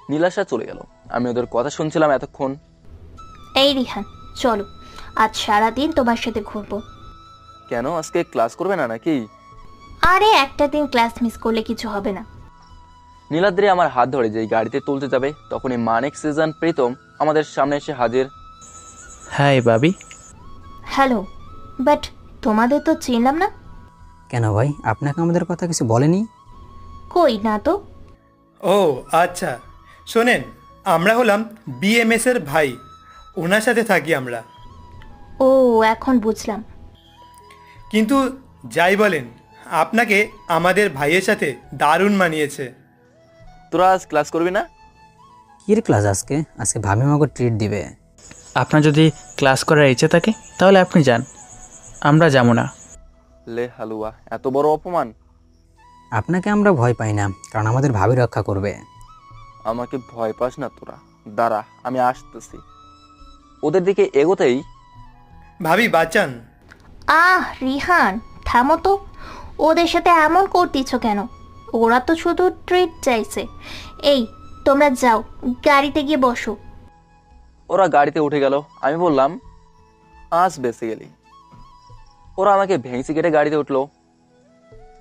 নীলাশা চলে গেল। আমি ওদের কথা শুনছিলাম এতক্ষণ। এই রিহান চলো, আজ সারাদিন তোমার সাথে ঘুরবো। কেন, আজকে ক্লাস করবে না নাকি? আরে একটা দিন ক্লাস মিস করলে কিছু হবে না। নীলাদ্রি আমার হাত ধরে যেই গাড়িতে তুলতে যাবে, তখনই মানিক, সিজন, প্রীতম আমাদের সামনে এসে হাজির। High Babi. হ্যালো, বাট তোমাদের তো চিনলাম না। কেন ভাই, আপনাকে আমাদের কথা কিছু বলেনি? কই না তো। ও আচ্ছা, শোনেন, আমরা হলাম বিএমএস এর ভাই, ওনার সাথে থাকি আমরা। ও এখন বুঝলাম। কিন্তু যাই বলেন, আপনাকে আমাদের ভাইয়ের সাথে দারুণ মানিয়েছে। তোরা আজ ক্লাস করবি না? কির ক্লাস আজকে? আজকে ভাবি আমাকে ট্রিট দিবে। আপনার যদি ক্লাস করার ইচ্ছে থাকে তাহলে আপনি যান, আমরা যাবো না। লে হালুয়া, এত বড় অপমান! আপনাকে আমরা ভয় পাই না, কারণ আমাদের ভাবি রক্ষা করবে। আমাকে ভয় পাস না তোরা, দাঁড়া আমি আসতেছি। ওদের দিকে এগোতেই, ভাবি বাঁচান। আহ রিহান থামো তো, ওদের সাথে এমন করতেছ কেন? ওরা তো শুধু ট্রিট চাইছে। এই তোমরা যাও, গাড়িতে গিয়ে বসো। ওরা গাড়িতে উঠে গেল। আমি বললাম, আজ বেসিক্যালি ওরা আমাকে ভেঙচি কেটে গাড়িতে উঠলো।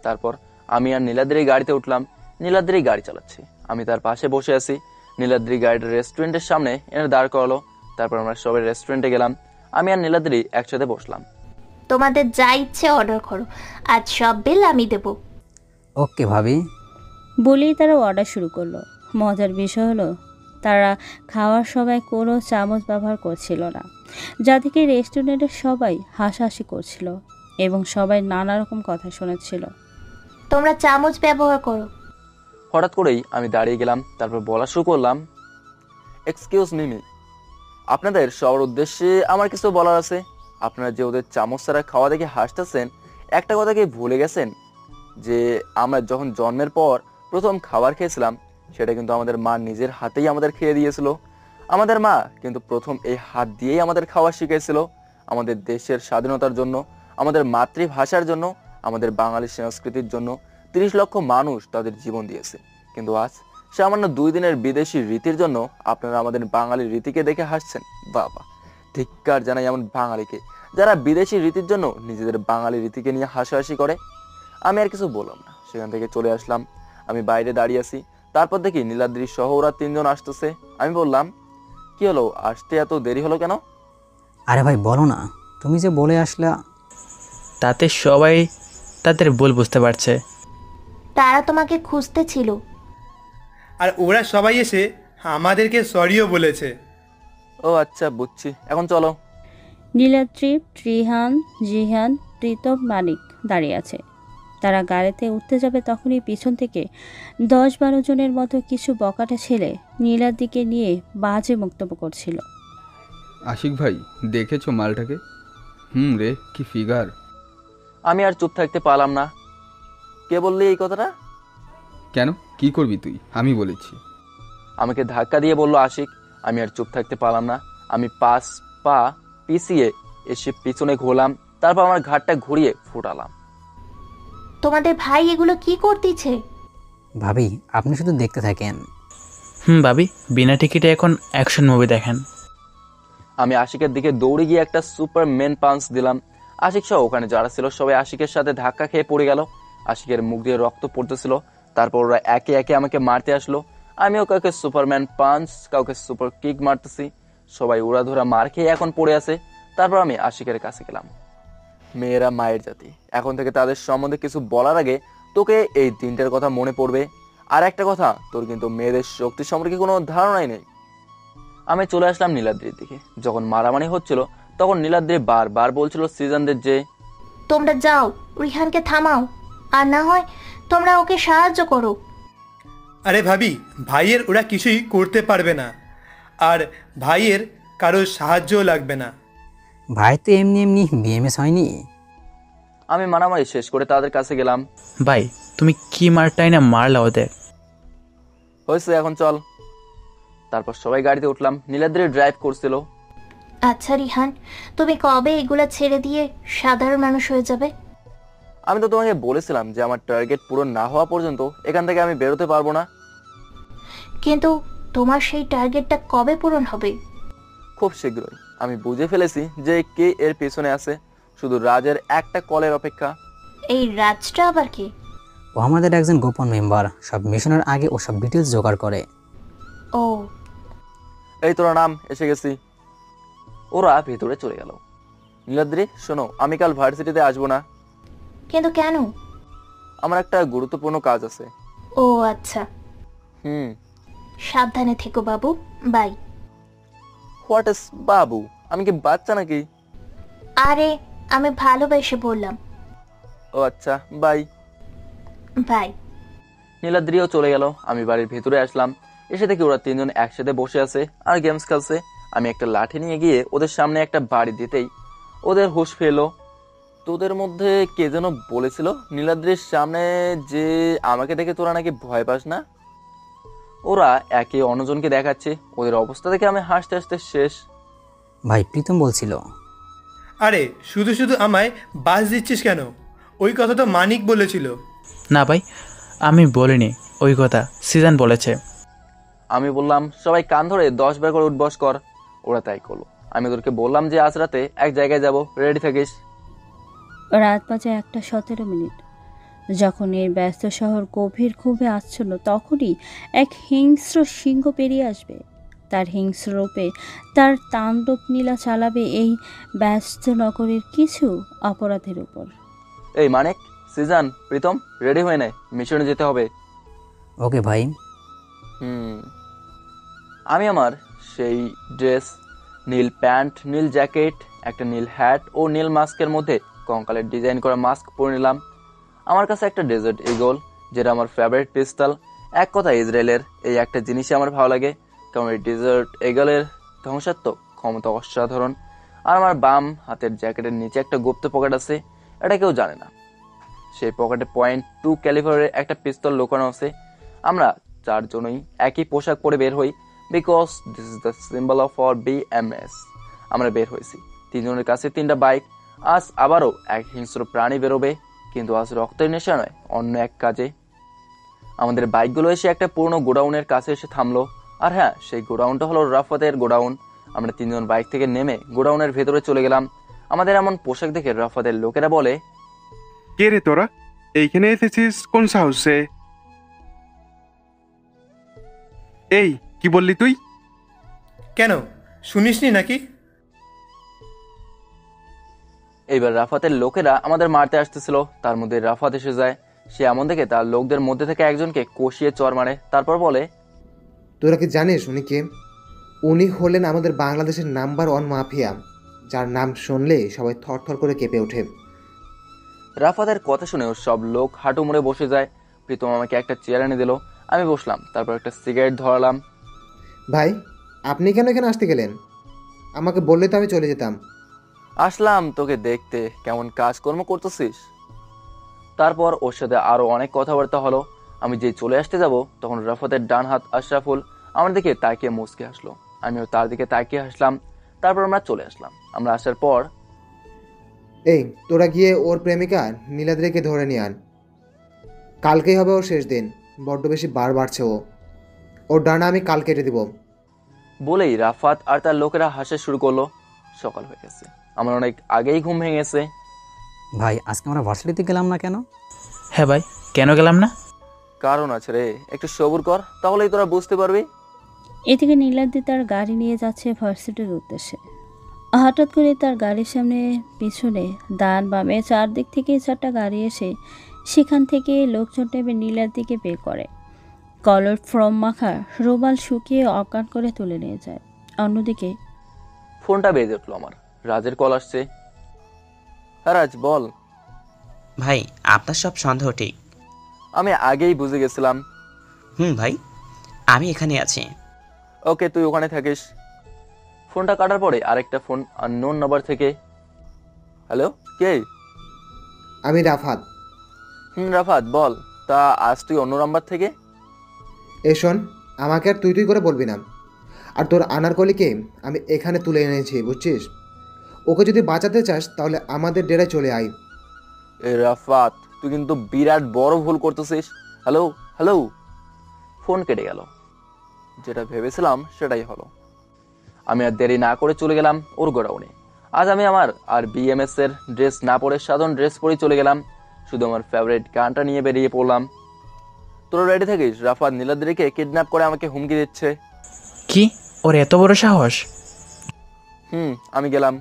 তারপর আমি আর নীলাদ্রি গাড়িতে উঠলাম। নীলাদ্রি গাড়ি চালাচ্ছে, আমি তার পাশে বসে আছি। নীলাদ্রি গাড়িটা রেস্টুরেন্টের সামনে এনে দাঁড় করালো। তারপর আমরা সবাই রেস্টুরেন্টে গেলাম। আমি আর নীলাদ্রি একসাথে বসলাম। তোমাদের যা ইচ্ছে অর্ডার করো, আজ সব বিল আমি দেব। ওকে ভাবি। বলেই তারা অর্ডার শুরু করলো। মজার বিষয় হলো তারা খাওয়ার সময় কোনো চামচ ব্যবহার করছিল না, যা থেকে রেস্টুরেন্টের সবাই হাসাহাসি করছিল এবং সবাই নানা রকম কথা শোনাচ্ছিল। তোমরা চামচ ব্যবহার করো। হঠাৎ করেই আমি দাঁড়িয়ে গেলাম। তারপর বলা শুরু করলাম, এক্সকিউজ মিমি, আপনাদের সবার উদ্দেশ্যে আমার কিছু বলার আছে। আপনারা যে ওদের চামচ ছাড়া খাওয়া দেখে হাসতেছেন, একটা কথা কি ভুলে গেছেন যে আমরা যখন জন্মের পর প্রথম খাবার খেয়েছিলাম, সেটা কিন্তু আমাদের মা নিজের হাতেই আমাদের খেয়ে দিয়েছিল। আমাদের মা কিন্তু প্রথম এই হাত দিয়েই আমাদের খাওয়া শিখেছিল। আমাদের দেশের স্বাধীনতার জন্য, আমাদের মাতৃভাষার জন্য, আমাদের বাঙালি সংস্কৃতির জন্য 30 লক্ষ মানুষ তাদের জীবন দিয়েছে। কিন্তু আজ সামান্য 2 দিনের বিদেশি রীতির জন্য আপনারা আমাদের বাঙালি রীতিকে দেখে হাসছেন। বাবা, ধিক্কার জানাই এমন বাঙালিকে যারা বিদেশি রীতির জন্য নিজেদের বাঙালি রীতিকে নিয়ে হাসাহাসি করে। আমি আর কিছু বললাম না, সেখান থেকে চলে আসলাম। আমি বাইরে দাঁড়িয়ে আছি। তারপর দেখি নীলাদ্রি সহ ওরা 3 জন আসতেছে। আমি বললাম, কি হলো, আসতে এত দেরি হলো কেন? আরে ভাই বলো না, তুমি যে বলে আসলা। তাতে সবাই তাদের ভুল বুঝতে পারছে। তারা তোমাকে খুঁজতে ছিল। আর ওরা সবাই এসে আমাদেরকে সরিও বলেছে। ও আচ্ছা, বুঝছি, এখন চলো। নীলাদ্রি, রিহান, জিহান, প্রীতম, মানিক দাঁড়িয়ে আছে। তারা গাড়িতে উঠতে যাবে তখনই পিছন থেকে 10-12 জনের মতো কিছু বকাটা ছেলে নীলার দিকে নিয়ে বাজে বক্তব্য করছিল। আশিক ভাই, দেখেছো মালটাকে? রে, কি ফিগার! আমি আর চুপ থাকতে পারলাম না। কে বললি এই কথাটা? কেন, কি করবি তুই? আমি বলেছি। আমাকে ধাক্কা দিয়ে বলল আশিক। আমি আর চুপ থাকতে পারলাম না। আমি 5 পা পিছিয়ে এসে পিছনে ঘোরলাম, তারপর আমার ঘাটটা ঘুরিয়ে ফুটালাম। তোমাদের ভাই এগুলো কি করতেছে? ভাবি আপনি শুধু দেখতে থাকেন। ভাবি বিনা টিকিটে এখন অ্যাকশন মুভি দেখেন। আমি আশিকের দিকে দৌড়ে গিয়ে একটা সুপারম্যান পাঞ্চ দিলাম। আশিক সহ ওখানে যারা ছিল সবাই আশিকের সাথে ধাক্কা খেয়ে পড়ে গেল। আশিকের মুখ দিয়ে রক্ত পড়তেছিল। তারপর ওরা একে একে আমাকে মারতে আসলো। আমিও কাউকে সুপারম্যান পাঞ্চ, কাউকে সুপার কিক মারতেছি। সবাই উড়াধুরা মার খেয়ে এখন পড়ে আছে। তারপর আমি আশিকের কাছে গেলাম। মেয়েরা মায়ের জাতি, এখন থেকে তাদের সম্বন্ধে কিছু বলার আগে তোকে এই তিনটার কথা মনে পড়বে। আর একটা কথা, তোর কিন্তু মেয়েদের শক্তি সম্পর্কে কোনো ধারণাই নেই। আমি চলে আসলাম নীলাদ্রির দিকে। যখন মারামারি হচ্ছিল তখন নীলাদ্রি বারবার বলছিল সিজনদের যে তোমরা যাও, রিহানকে থামাও, আর না হয় তোমরা ওকে সাহায্য করো। আরে ভাবি, ভাইয়ের ওরা কিছুই করতে পারবে না, আর ভাইয়ের কারো সাহায্যও লাগবে না। ভাই তো এমনি এমনি বিএমএস হয়নি। আমি মারামারি শেষ করে তাদের কাছে গেলাম। ভাই তুমি কি মারটাই না মারলা ওদের। হয়েছে, এখন চল। তারপর সবাই গাড়িতে উঠলাম। নীলাদ্রি ড্রাইভ করছিল। আচ্ছা রিহান, তুমি কবে এগুলা ছেড়ে দিয়ে সাধারণ মানুষ হয়ে যাবে? আমি তো তোমাকে বলেছিলাম যে আমার টার্গেট পূরণ না হওয়া পর্যন্ত এখান থেকে আমি বেরোতে পারবো না। কিন্তু তোমার সেই টার্গেটটা কবে পূরণ হবে? খুব শীঘ্রই। আমি বুঝে ফেলেছি যে কে এর পেছনে আছে। শুধু রাজের একটা কলের অপেক্ষা। এই রাজটা আবার কি? ও আমাদের একজন গোপন মেম্বার। সব মিশনের আগে ও সব ডিটেলস জোগাড় করে। ও, এই তোরা নাম, এসে গেছি। ওরা ভেতরে চলে গেল। নীলাদ্রি শোনো, আমি কাল ভার্সিটিতে আসবো না। কিন্তু কেন? আমার একটা গুরুত্বপূর্ণ কাজ আছে। ও আচ্ছা, সাবধানে থেকো বাবু। বাই। হোয়াট ইজ বাবু? আমি কি বাচ্চা নাকি? আরে আমি ভালোবেসে বললাম। ও আচ্ছা, বাই। বাই। নীলাদ্রিও চলে গেল। আমি বাড়ির ভেতরে আসলাম। এসে দেখি ওরা তিনজন একসাথে বসে আছে আর গেমস খেলছে। আমি একটা লাঠি নিয়ে গিয়ে ওদের সামনে একটা বাড়ি দিতেই ওদের হুঁশ ফেলো। তোদের মধ্যে কে যেন বলেছিল নীলাদ্রির সামনে যে আমাকে দেখে তোরা নাকি ভয় পাস না। ওরা একে অন্যজনকে দেখাচ্ছে। ওদের অবস্থা দেখে আমি হাসতে হাসতে শেষ। ভাই প্রীতম বলছিল। আরে শুধু শুধু আমায় বাস দিচ্ছিস কেন? ওই কথা তো মানিক বলেছিল। না ভাই, আমি বলিনি ওই কথা, সিজন বলেছে। আমি বললাম সবাই কান ধরে 10 বার করে উঠবস কর। ওরা তাই করলো। আমি ওদেরকে বললাম যে আজ রাতে এক জায়গায় যাব, রেডি থাকিস। রাত বাজে 1:17। যখন এই ব্যস্ত শহর গভীর খুবই আচ্ছন্ন, তখনই এক হিংস্র সিংহ পেরিয়ে আসবে। তার হিংস্র রূপে তার তাণ্ডব নীলা চালাবে এই ব্যস্ত নগরীর কিছু অপরাধের উপর। এই মানিক, সিজন, প্রীতম, রেডি হয়ে নেয়, মিশনে যেতে হবে। ওকে ভাই। আমি আমার সেই ড্রেস, নীল প্যান্ট, নীল জ্যাকেট, একটা নীল হ্যাট ও নীল মাস্কের মধ্যে কঙ্কালের ডিজাইন করা মাস্ক পরে নিলাম। আমার কাছে একটা ডেজার্ট ইগল, যেটা আমার ফেভারিট পিস্তল। এক কথা, ইসরায়েলের এই একটা জিনিসই আমার ভালো লাগে, কারণ এই ডেজার্ট ইগলের ধ্বংসাত্মক ক্ষমতা অসাধারণ। আর আমার বাম হাতের জ্যাকেটের নিচে একটা গুপ্ত পকেট আছে, এটা কেউ জানে না। সেই পকেটে .2 ক্যালিভারের একটা পিস্তল লুকানো আছে। আমরা চারজনই একই পোশাক পরে বের হই, because this is the symbol of our BMS। আমরা বের হয়েছি, তিনজনের কাছে 3টা বাইক। আজ আবারও এক হিংস্র প্রাণী বেরোবে, কিন্তু আজ রক্তের নেশা নয়, অন্য এক কাজে। আমাদের বাইকগুলো এসে একটা পুরনো গোডাউনের কাছে এসে থামলো। আর হ্যাঁ, সেই গোডাউনটা হলো রাফাতের গোডাউন। আমরা তিনজন বাইক থেকে নেমে গোডাউনের ভেতরে চলে গেলাম। আমাদের এমন পোশাক দেখে রাফাতের লোকেরা বলে, কে রে তোরা, এইখানে এসেছিস কোন সাহসে? এই কি বললি তুই? কেন, শুনিসনি নাকি? এইবার রাফাতের লোকেরা আমাদের মারতে আসতেছিল। তার মধ্যে রাফাত এসে যায়। সে এমন দেখে তার লোকদের মধ্যে থেকে একজনকে কষিয়ে চর মারে। তারপর বলে, তোরা কি জানিস উনি কে? উনি হলেন আমাদের বাংলাদেশের নাম্বার 1 মাফিয়া, যার নাম শুনলে সবাই থরথর করে কেঁপে ওঠে। রাফাতের কথা শুনে ওর সব লোক হাঁটু মুড়ে বসে যায়। প্রীতম আমাকে একটা চেয়ার এনে দিল। আমি বসলাম, তারপর একটা সিগারেট ধরালাম। ভাই, আপনি কেন এখানে আসতে গেলেন? আমাকে বললে তো আমি চলে যেতাম। আসলাম তোকে দেখতে, কেমন কাজকর্ম করতেছিস। তারপর ওর সাথে আরো অনেক কথাবার্তা হলো। আমি যে চলে আসতে যাব তখন রাফাতের ডান হাত আশরাফুল আমার দিকে তাকিয়ে মুচকে হাসলো। আমিও তার দিকে তাকিয়ে হাসলাম। তারপর আমরা চলে আসলাম। আমরা আসার পর এই তোরা গিয়ে ওর প্রেমিকা নীলাদ্রিকে ধরে নিয়ে আন। কালকেই হবে ওর শেষ দিন। বড্ড বেশি বার বাড়ছে ও। ওর ডানা আমি কাল কেটে দিব। বলেই রাফাত আর তার লোকেরা হাসা শুরু করলো। সকাল হয়ে গেছে, আমার অনেক আগেই ঘুম ভেঙে গেছে। ভাই আজকে আমরা ভার্সিটিতে গেলাম না কেন? হ্যাঁ ভাই, কেন গেলাম না? কারণ আছে রে, একটু সবুর কর, তাহলেই তোরা বুঝতে পারবি। এদিকে নীলাদ্রি তার গাড়ি নিয়ে যাচ্ছে ভার্সিটির উদ্দেশ্যে। হঠাৎ করে তার গাড়ির সামনে পিছনে ডান বামে চারদিক থেকে 4টা গাড়ি এসে সেখান থেকে লোকজন টেপে নীলাদ্রিকে বের করে। কলার ফ্রম মাখা রুমাল শুকিয়ে অজ্ঞান করে তুলে নিয়ে যায়। অন্যদিকে ফোনটা বেজে উঠলো আমার। রাজের কল আসছে। হ্যাঁ রাজ, বল। ভাই আপনার সব সন্দেহ ঠিক। আমি আগেই বুঝে গেছিলাম। ভাই আমি এখানে আছি। ওকে, তুই ওখানে থাকিস। ফোনটা কাটার পরে আরেকটা ফোন আননোন নাম্বার থেকে। হ্যালো, কে? আমি রাফাত। রাফাত বল। তা আজ তুই অন্য নাম্বার থেকে? শোন, আমাকে আর তুই করে বলবি না। আর তোর আনারকলিকে আমি এখানে তুলে এনেছি, বুঝছিস? ওকে যদি বাঁচাতে চাস তাহলে আমাদের ডেরায় চলে আয়। এ রাফাত, তুই কিন্তু বিরাট বড় ভুল করতেছিস। Hello hello. ফোন কেটে গেল। যেটা ভেবেছিলাম সেটাই হলো। আমি আর দেরি না করে চলে গেলাম ওর গোডাউনে। আজ আমি আমার আর বিএমএস এর ড্রেস না পরে সাধারণ ড্রেস পরে চলে গেলাম। শুধু আমার ফেভারিট গানটা নিয়ে বেরিয়ে পড়লাম। তোরা রেডি থাকিস, রাফাত নীলাদ্রিকে কিডন্যাপ করে আমাকে হুমকি দিচ্ছে। কি, ওর এত বড় সাহস? আমি গেলাম।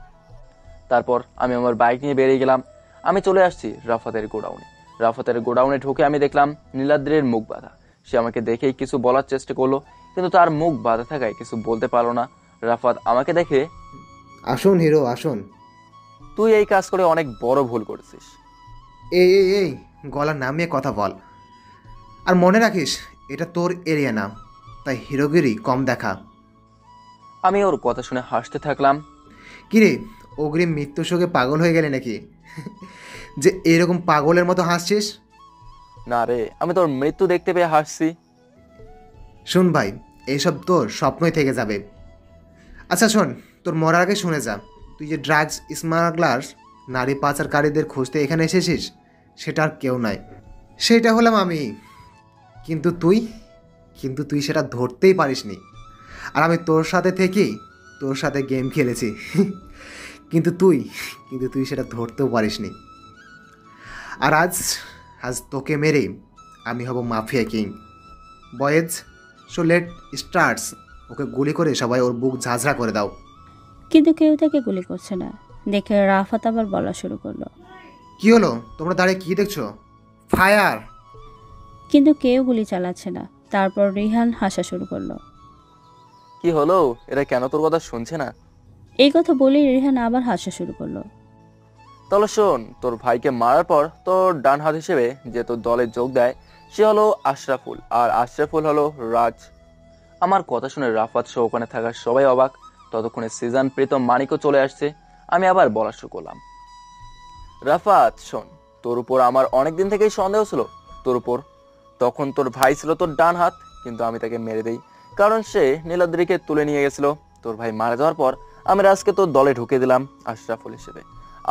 তারপর আমি আমার বাইক নিয়ে বেরিয়ে গেলাম। আমি চলে আসছি রাফাতের গোডাউনে। রাফাতের গোডাউনে ঢুকে আমি দেখলাম নীলাদ্রির মুখ বাঁধা। সে আমাকে দেখেই কিছু বলার চেষ্টা করলো, কিন্তু তার মুখ বাঁধা থাকায় কিছু বলতে পারলো না। রাফাত আমাকে দেখে, আসুন হিরো আসুন। তুই এই কাজ করে অনেক বড় ভুল করেছিস। এই এই এই গলা নামিয়ে কথা বল। আর মনে রাখিস, এটা তোর এরিয়া না, তাই হিরোগিরি কম দেখা। আমি ওর কথা শুনে হাসতে থাকলাম। কিরে, অগ্রিম মৃত্যু শোকে পাগল হয়ে গেলে নাকি যে এরকম পাগলের মতো হাসছিস? না রে, আমি তোর মৃত্যু দেখতে পেয়ে হাসছি। শোন ভাই, এইসব তোর স্বপ্নই থেকে যাবে। আচ্ছা শোন, তোর মরার আগে শুনে যা, তুই যে ড্রাগস স্মাগলার, নারী পাচারকারীদের খুঁজতে এখানে এসেছিস, সেটা আর কেউ নয়, সেটা হলাম আমি। কিন্তু তুই সেটা ধরতেই পারিসনি। আর আমি তোর সাথে থেকেই তোর সাথে গেম খেলেছি কিন্তু তুই সেটা ধরতেও পারিসনি। আর আজ তোকে মেরে আমি হব mafia king. Boys, so let starts. ওকে গুলি করে সবাই ওর বুক ঝাঁঝরা করে দাও। কিন্তু কেউ তাকে গুলি করছে না দেখে রাফাত আবার বলা শুরু করলো। কি হলো, তোমরা দাঁড়িয়ে কি দেখছো? ফায়ার! কিন্তু কেউ গুলি চালাচ্ছে না। তারপর রিহান হাসা শুরু করলো। কি হলো, এরা কেন তোর কথা শুনছে না? এই কথা বলেই রিহান আবার হাসা শুরু করলো। তাহলে শোন, তোর ভাইকে মারার পর তোর ডান হাত হিসেবে যে তোর দলে যোগ দেয় সে হলো আশরাফুল, আর আশরাফুল হলো রাজ। আমার কথা শুনে রাফাত সহ ওখানে থাকা সবাই অবাক। ততক্ষণে সিজন প্রীতম মানিকও চলে আসছে। আমি আবার বলা শুরু করলাম। রাফাত শোন, তোর উপর আমার অনেকদিন থেকেই সন্দেহ ছিল তোর উপর। তখন তোর ভাই ছিল তোর ডান হাত, কিন্তু আমি তাকে মেরে দেই, কারণ সে নীলাদ্রিকে তুলে নিয়ে গেছিল। তোর ভাই মারা যাওয়ার পর আমি রাজকে তোর দলে ঢুকে দিলাম আশরাফুল হিসেবে।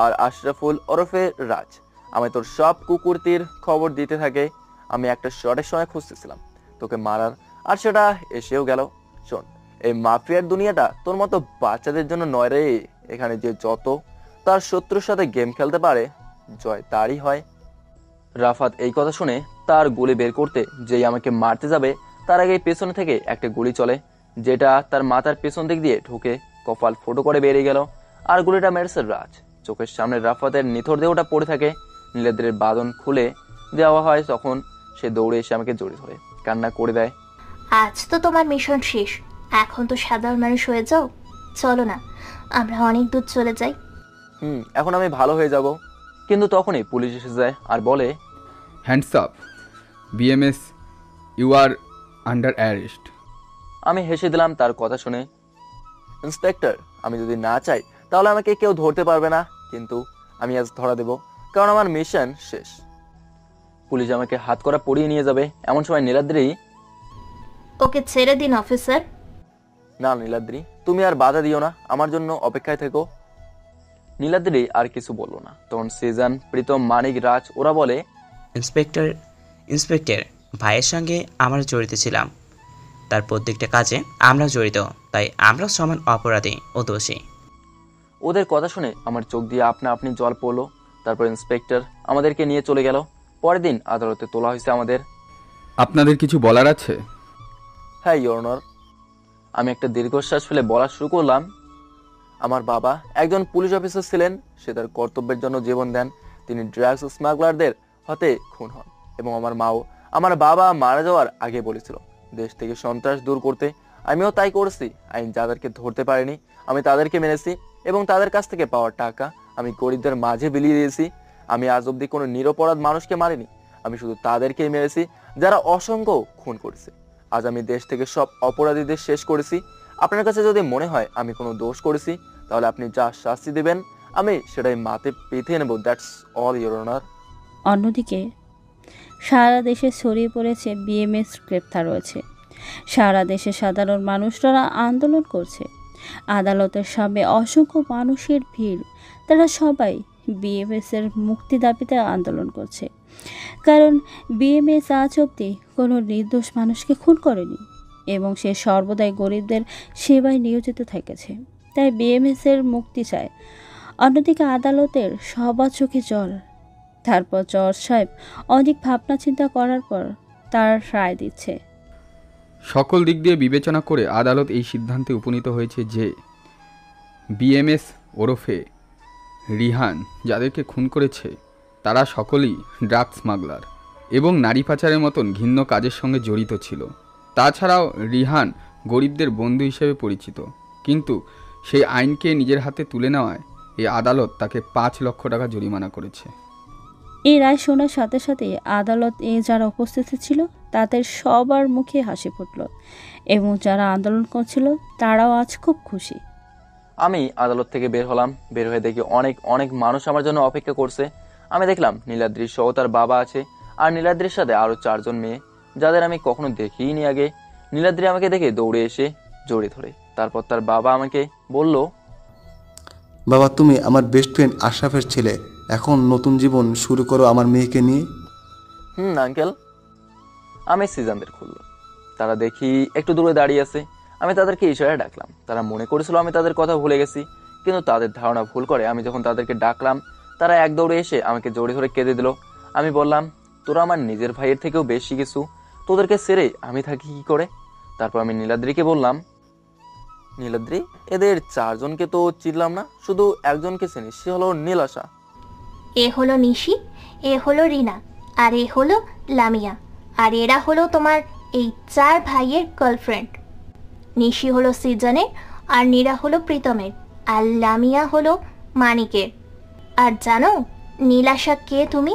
আর আশরাফুল ওরফে রাজ আমি তোর সব কুকুরতির খবর দিতে থাকে। আমি একটা শর্টের সময় খুঁজতেছিলাম তোকে মারার, আর সেটা এসেও গেল। শোন, এই মাফিয়ার দুনিয়াটা তোর মতো বাচ্চাদের জন্য নয় রে। এখানে যে যত তার শত্রুর সাথে গেম খেলতে পারে, জয় তারই হয়। রাফাত এই কথা শুনে তার গুলি বের করতে যেই আমাকে মারতে যাবে, তার আগে পেছনে থেকে একটা গুলি চলে, যেটা তার মাথার পেছন দিক দিয়ে ঢুকে কপাল ফুটো করে বেরিয়ে গেল। আর গুলিটা মেরেছে রাজ। চোখের সামনে রাফাতের নিথর দেহটা পড়ে থাকে। নীলাদ্রির বাঁধন খুলে দেওয়া হয়, তখন সে দৌড়ে এসে আমাকে জড়িয়ে ধরে কান্না করে দেয়। আজ তো তোমার মিশন শেষ, এখন তো সাধারণ মানুষ হয়ে যাও। চলো না, আমরা অনেক দূর চলে যাই। এখন আমি ভালো হয়ে যাব। কিন্তু তখনই পুলিশ এসে যায় আর বলে, hands up BMS, you are under arrest. আমি হেসে দিলাম তার কথা শুনে। ইন্সপেক্টর, আমি যদি না চাই তাহলে আমাকে কেউ ধরতে পারবে না, কিন্তু আমি আজ ধরা দেব, কারণ আমার মিশন শেষ। পুলিশ আমাকে হাত করা পরিয়ে নিয়ে যাবে। এমন সময় নীলাদ্রি, ওকে ছেড়ে দিন অফিসার। না নীলাদ্রি, তুমি আর বাধা দিও না, আমার জন্য অপেক্ষায় থেকো। নীলাদ্রি আর কিছু বললো না। তখন সিজন, প্রীতম, মানিক, রাজ ওরা বলে, ইন্সপেক্টর ভাইয়ের সঙ্গে আমরা জড়িত ছিলাম, তার প্রত্যেকটা কাজে আমরা জড়িত, তাই আমরা সমান অপরাধী ও দোষী। ওদের কথা শুনে আমার চোখ দিয়ে আপনা আপনি জল পড়লো। তারপর ইন্সপেক্টর আমাদেরকে নিয়ে চলে গেল। পরের দিন আদালতে তোলা হয়েছে আমাদের। আপনাদের কিছু বলার আছে? হ্যাঁ ইওর অনার। আমি একটা দীর্ঘশ্বাস ফেলে বলা শুরু করলাম। আমার বাবা একজন পুলিশ অফিসার ছিলেন। সে তার কর্তব্যের জন্য জীবন দেন। তিনি ড্রাগস স্মাগলারদের হাতে খুন হন। এবং আমার মাও আমার বাবা মারা যাওয়ার আগে বলেছিল দেশ থেকে সন্ত্রাস দূর করতে। আমিও তাই করেছি। আইন যাদেরকে ধরতে পারেনি আমি তাদেরকে মেরেছি এবং তাদের কাছ থেকে পাওয়ার টাকা আমি গরিবদের মাঝে বিলিয়ে দিয়েছি। আমি আজ অব্দি কোনো নিরপরাধ মানুষকে মারিনি। আমি শুধু তাদেরকেই মেরেছি যারা অসংখ্য খুন করেছে। আজ আমি দেশ থেকে সব অপরাধীদের শেষ করেছি। আপনার কাছে যদি মনে হয় আমি কোনো দোষ করেছি তাহলে আপনি যা শাস্তি দেবেন আমি সেটাই মাথে পেতে নেব। That's all your honour. অন্যদিকে সারা দেশে ছড়িয়ে পড়েছে বিএমএস গ্রেপ্তার রয়েছে। সারা দেশে সাধারণ মানুষরা আন্দোলন করছে। আদালতের সামনে অসংখ্য মানুষের ভিড়। তারা সবাই বিএমএস এর মুক্তি দাবিতে আন্দোলন করছে, কারণ বিএমএস আজ অবধি কোনো নির্দোষ মানুষকে খুন করেনি এবং সে সর্বদাই গরিবদের সেবায় নিয়োজিত থেকেছে। তাই বিএমএস এর মুক্তি চায়। অন্যদিকে আদালতের সবার চোখে জল। তারপর জজ সাহেব অনেক ভাবনা চিন্তা করার পর তার রায় দিচ্ছে। সকল দিক দিয়ে বিবেচনা করে আদালত এই সিদ্ধান্তে উপনীত হয়েছে যে বিএমএস ওরফে রিহান যাদেরকে খুন করেছে তারা সকলেই ড্রাগ স্মাগলার এবং নারী পাচারের মতন ঘৃণ্য কাজের সঙ্গে জড়িত ছিল। তাছাড়াও রিহান গরিবদের বন্ধু হিসেবে পরিচিত, কিন্তু সেই আইনকে নিজের হাতে তুলে নেওয়ায় এই আদালত তাকে 5 লক্ষ টাকা জরিমানা করেছে। এই রায় শোনার সাথে সাথে আদালত যারা উপস্থিত ছিল তাদের সবার মুখে হাসি ফুটল এবং যারা আন্দোলন করছিল তারাও আজ খুব খুশি। আমি আদালত থেকে বের হলাম। বের হয়ে দেখি অনেক অনেক মানুষ আমার জন্য অপেক্ষা করছে। আমি দেখলাম নীলাদ্রির সহ তার বাবা আছে আর নীলাদ্রির সাথে আরো 4 জন মেয়ে যাদের আমি কখনো দেখিনি আগে। নীলাদ্রি আমাকে দেখে দৌড়ে এসে জড়িয়ে ধরে। তারপর তার বাবা আমাকে বলল, বাবা তুমি আমার বেস্ট ফ্রেন্ড আশরাফের ছেলে, এখন নতুন জীবন শুরু করো আমার মেয়েকে নিয়ে। আঙ্কেল। আমি সিজনদের খুললাম। তারা দেখি একটু দূরে দাঁড়িয়ে আছে। আমি তাদেরকে ইশারায় ডাকলাম। তারা মনে করেছিল আমি তাদের কথা ভুলে গেছি, কিন্তু তাদের ধারণা ভুল করে। আমি যখন তাদেরকে ডাকলাম তারা এক দৌড়ে এসে আমাকে জড়িয়ে ধরে কেঁদে দিল। আমি বললাম, তোরা আমার নিজের ভাইয়ের থেকেও বেশি কিছু, তোদেরকে ছেড়ে আমি থাকি কি করে? তারপর আমি নীলাদ্রিকে বললাম, নীলাদ্রি এদের 4 জনকে তো চিনলাম না, শুধু একজনকে চিনি, সে হলো নীলাশা। এ হলো নিশি, এ হলো রিনা, আর এ হলো লামিয়া, আর এরা হলো তোমার এই 4 ভাইয়ের গার্লফ্রেন্ড। নিশি হলো সিজনের, আর নীরা হলো প্রীতমের, আর লামিয়া হলো মানিকের। আর জানো নীলাশা কে তুমি?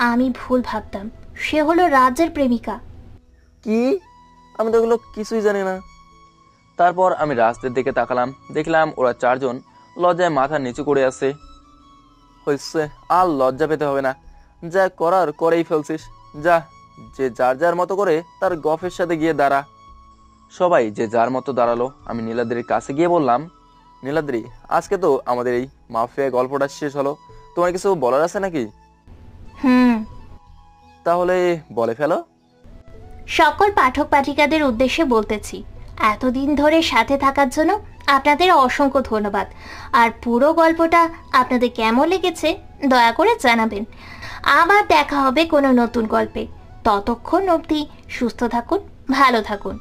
আমি ভুল ভাবতাম, সে হলো রাজের প্রেমিকা। কি? আমি তো এগুলো কিছুই জানি না। তারপর আমি রাজদের দিকে তাকালাম। দেখলাম ওরা 4 জন লজ্জায় মাথা নিচু করে আছে। হয়েছে, আর লজ্জা পেতে হবে না, যা করার করেই ফেলছিস। যা, যে যার যার মতো করে তার গফের সাথে গিয়ে দাঁড়া। সবাই যে যার মতো দাঁড়ালো। আমি নীলাদ্রির কাছে গিয়ে বললাম, নীলাদ্রি আজকে তো আমাদের এই মাফিয়া গল্পটা শেষ হলো, তোমার কিছু বলার আছে নাকি? তাহলে বলে ফেলো। সকল পাঠক পাঠিকাদের উদ্দেশ্যে বলতেছি, এতদিন ধরে সাথে থাকার জন্য আপনাদের অসংখ্য ধন্যবাদ। আর পুরো গল্পটা আপনাদের কেমন লেগেছে দয়া করে জানাবেন। আবার দেখা হবে কোনো নতুন গল্পে। ততক্ষণ অবধি সুস্থ থাকুন, ভালো থাকুন।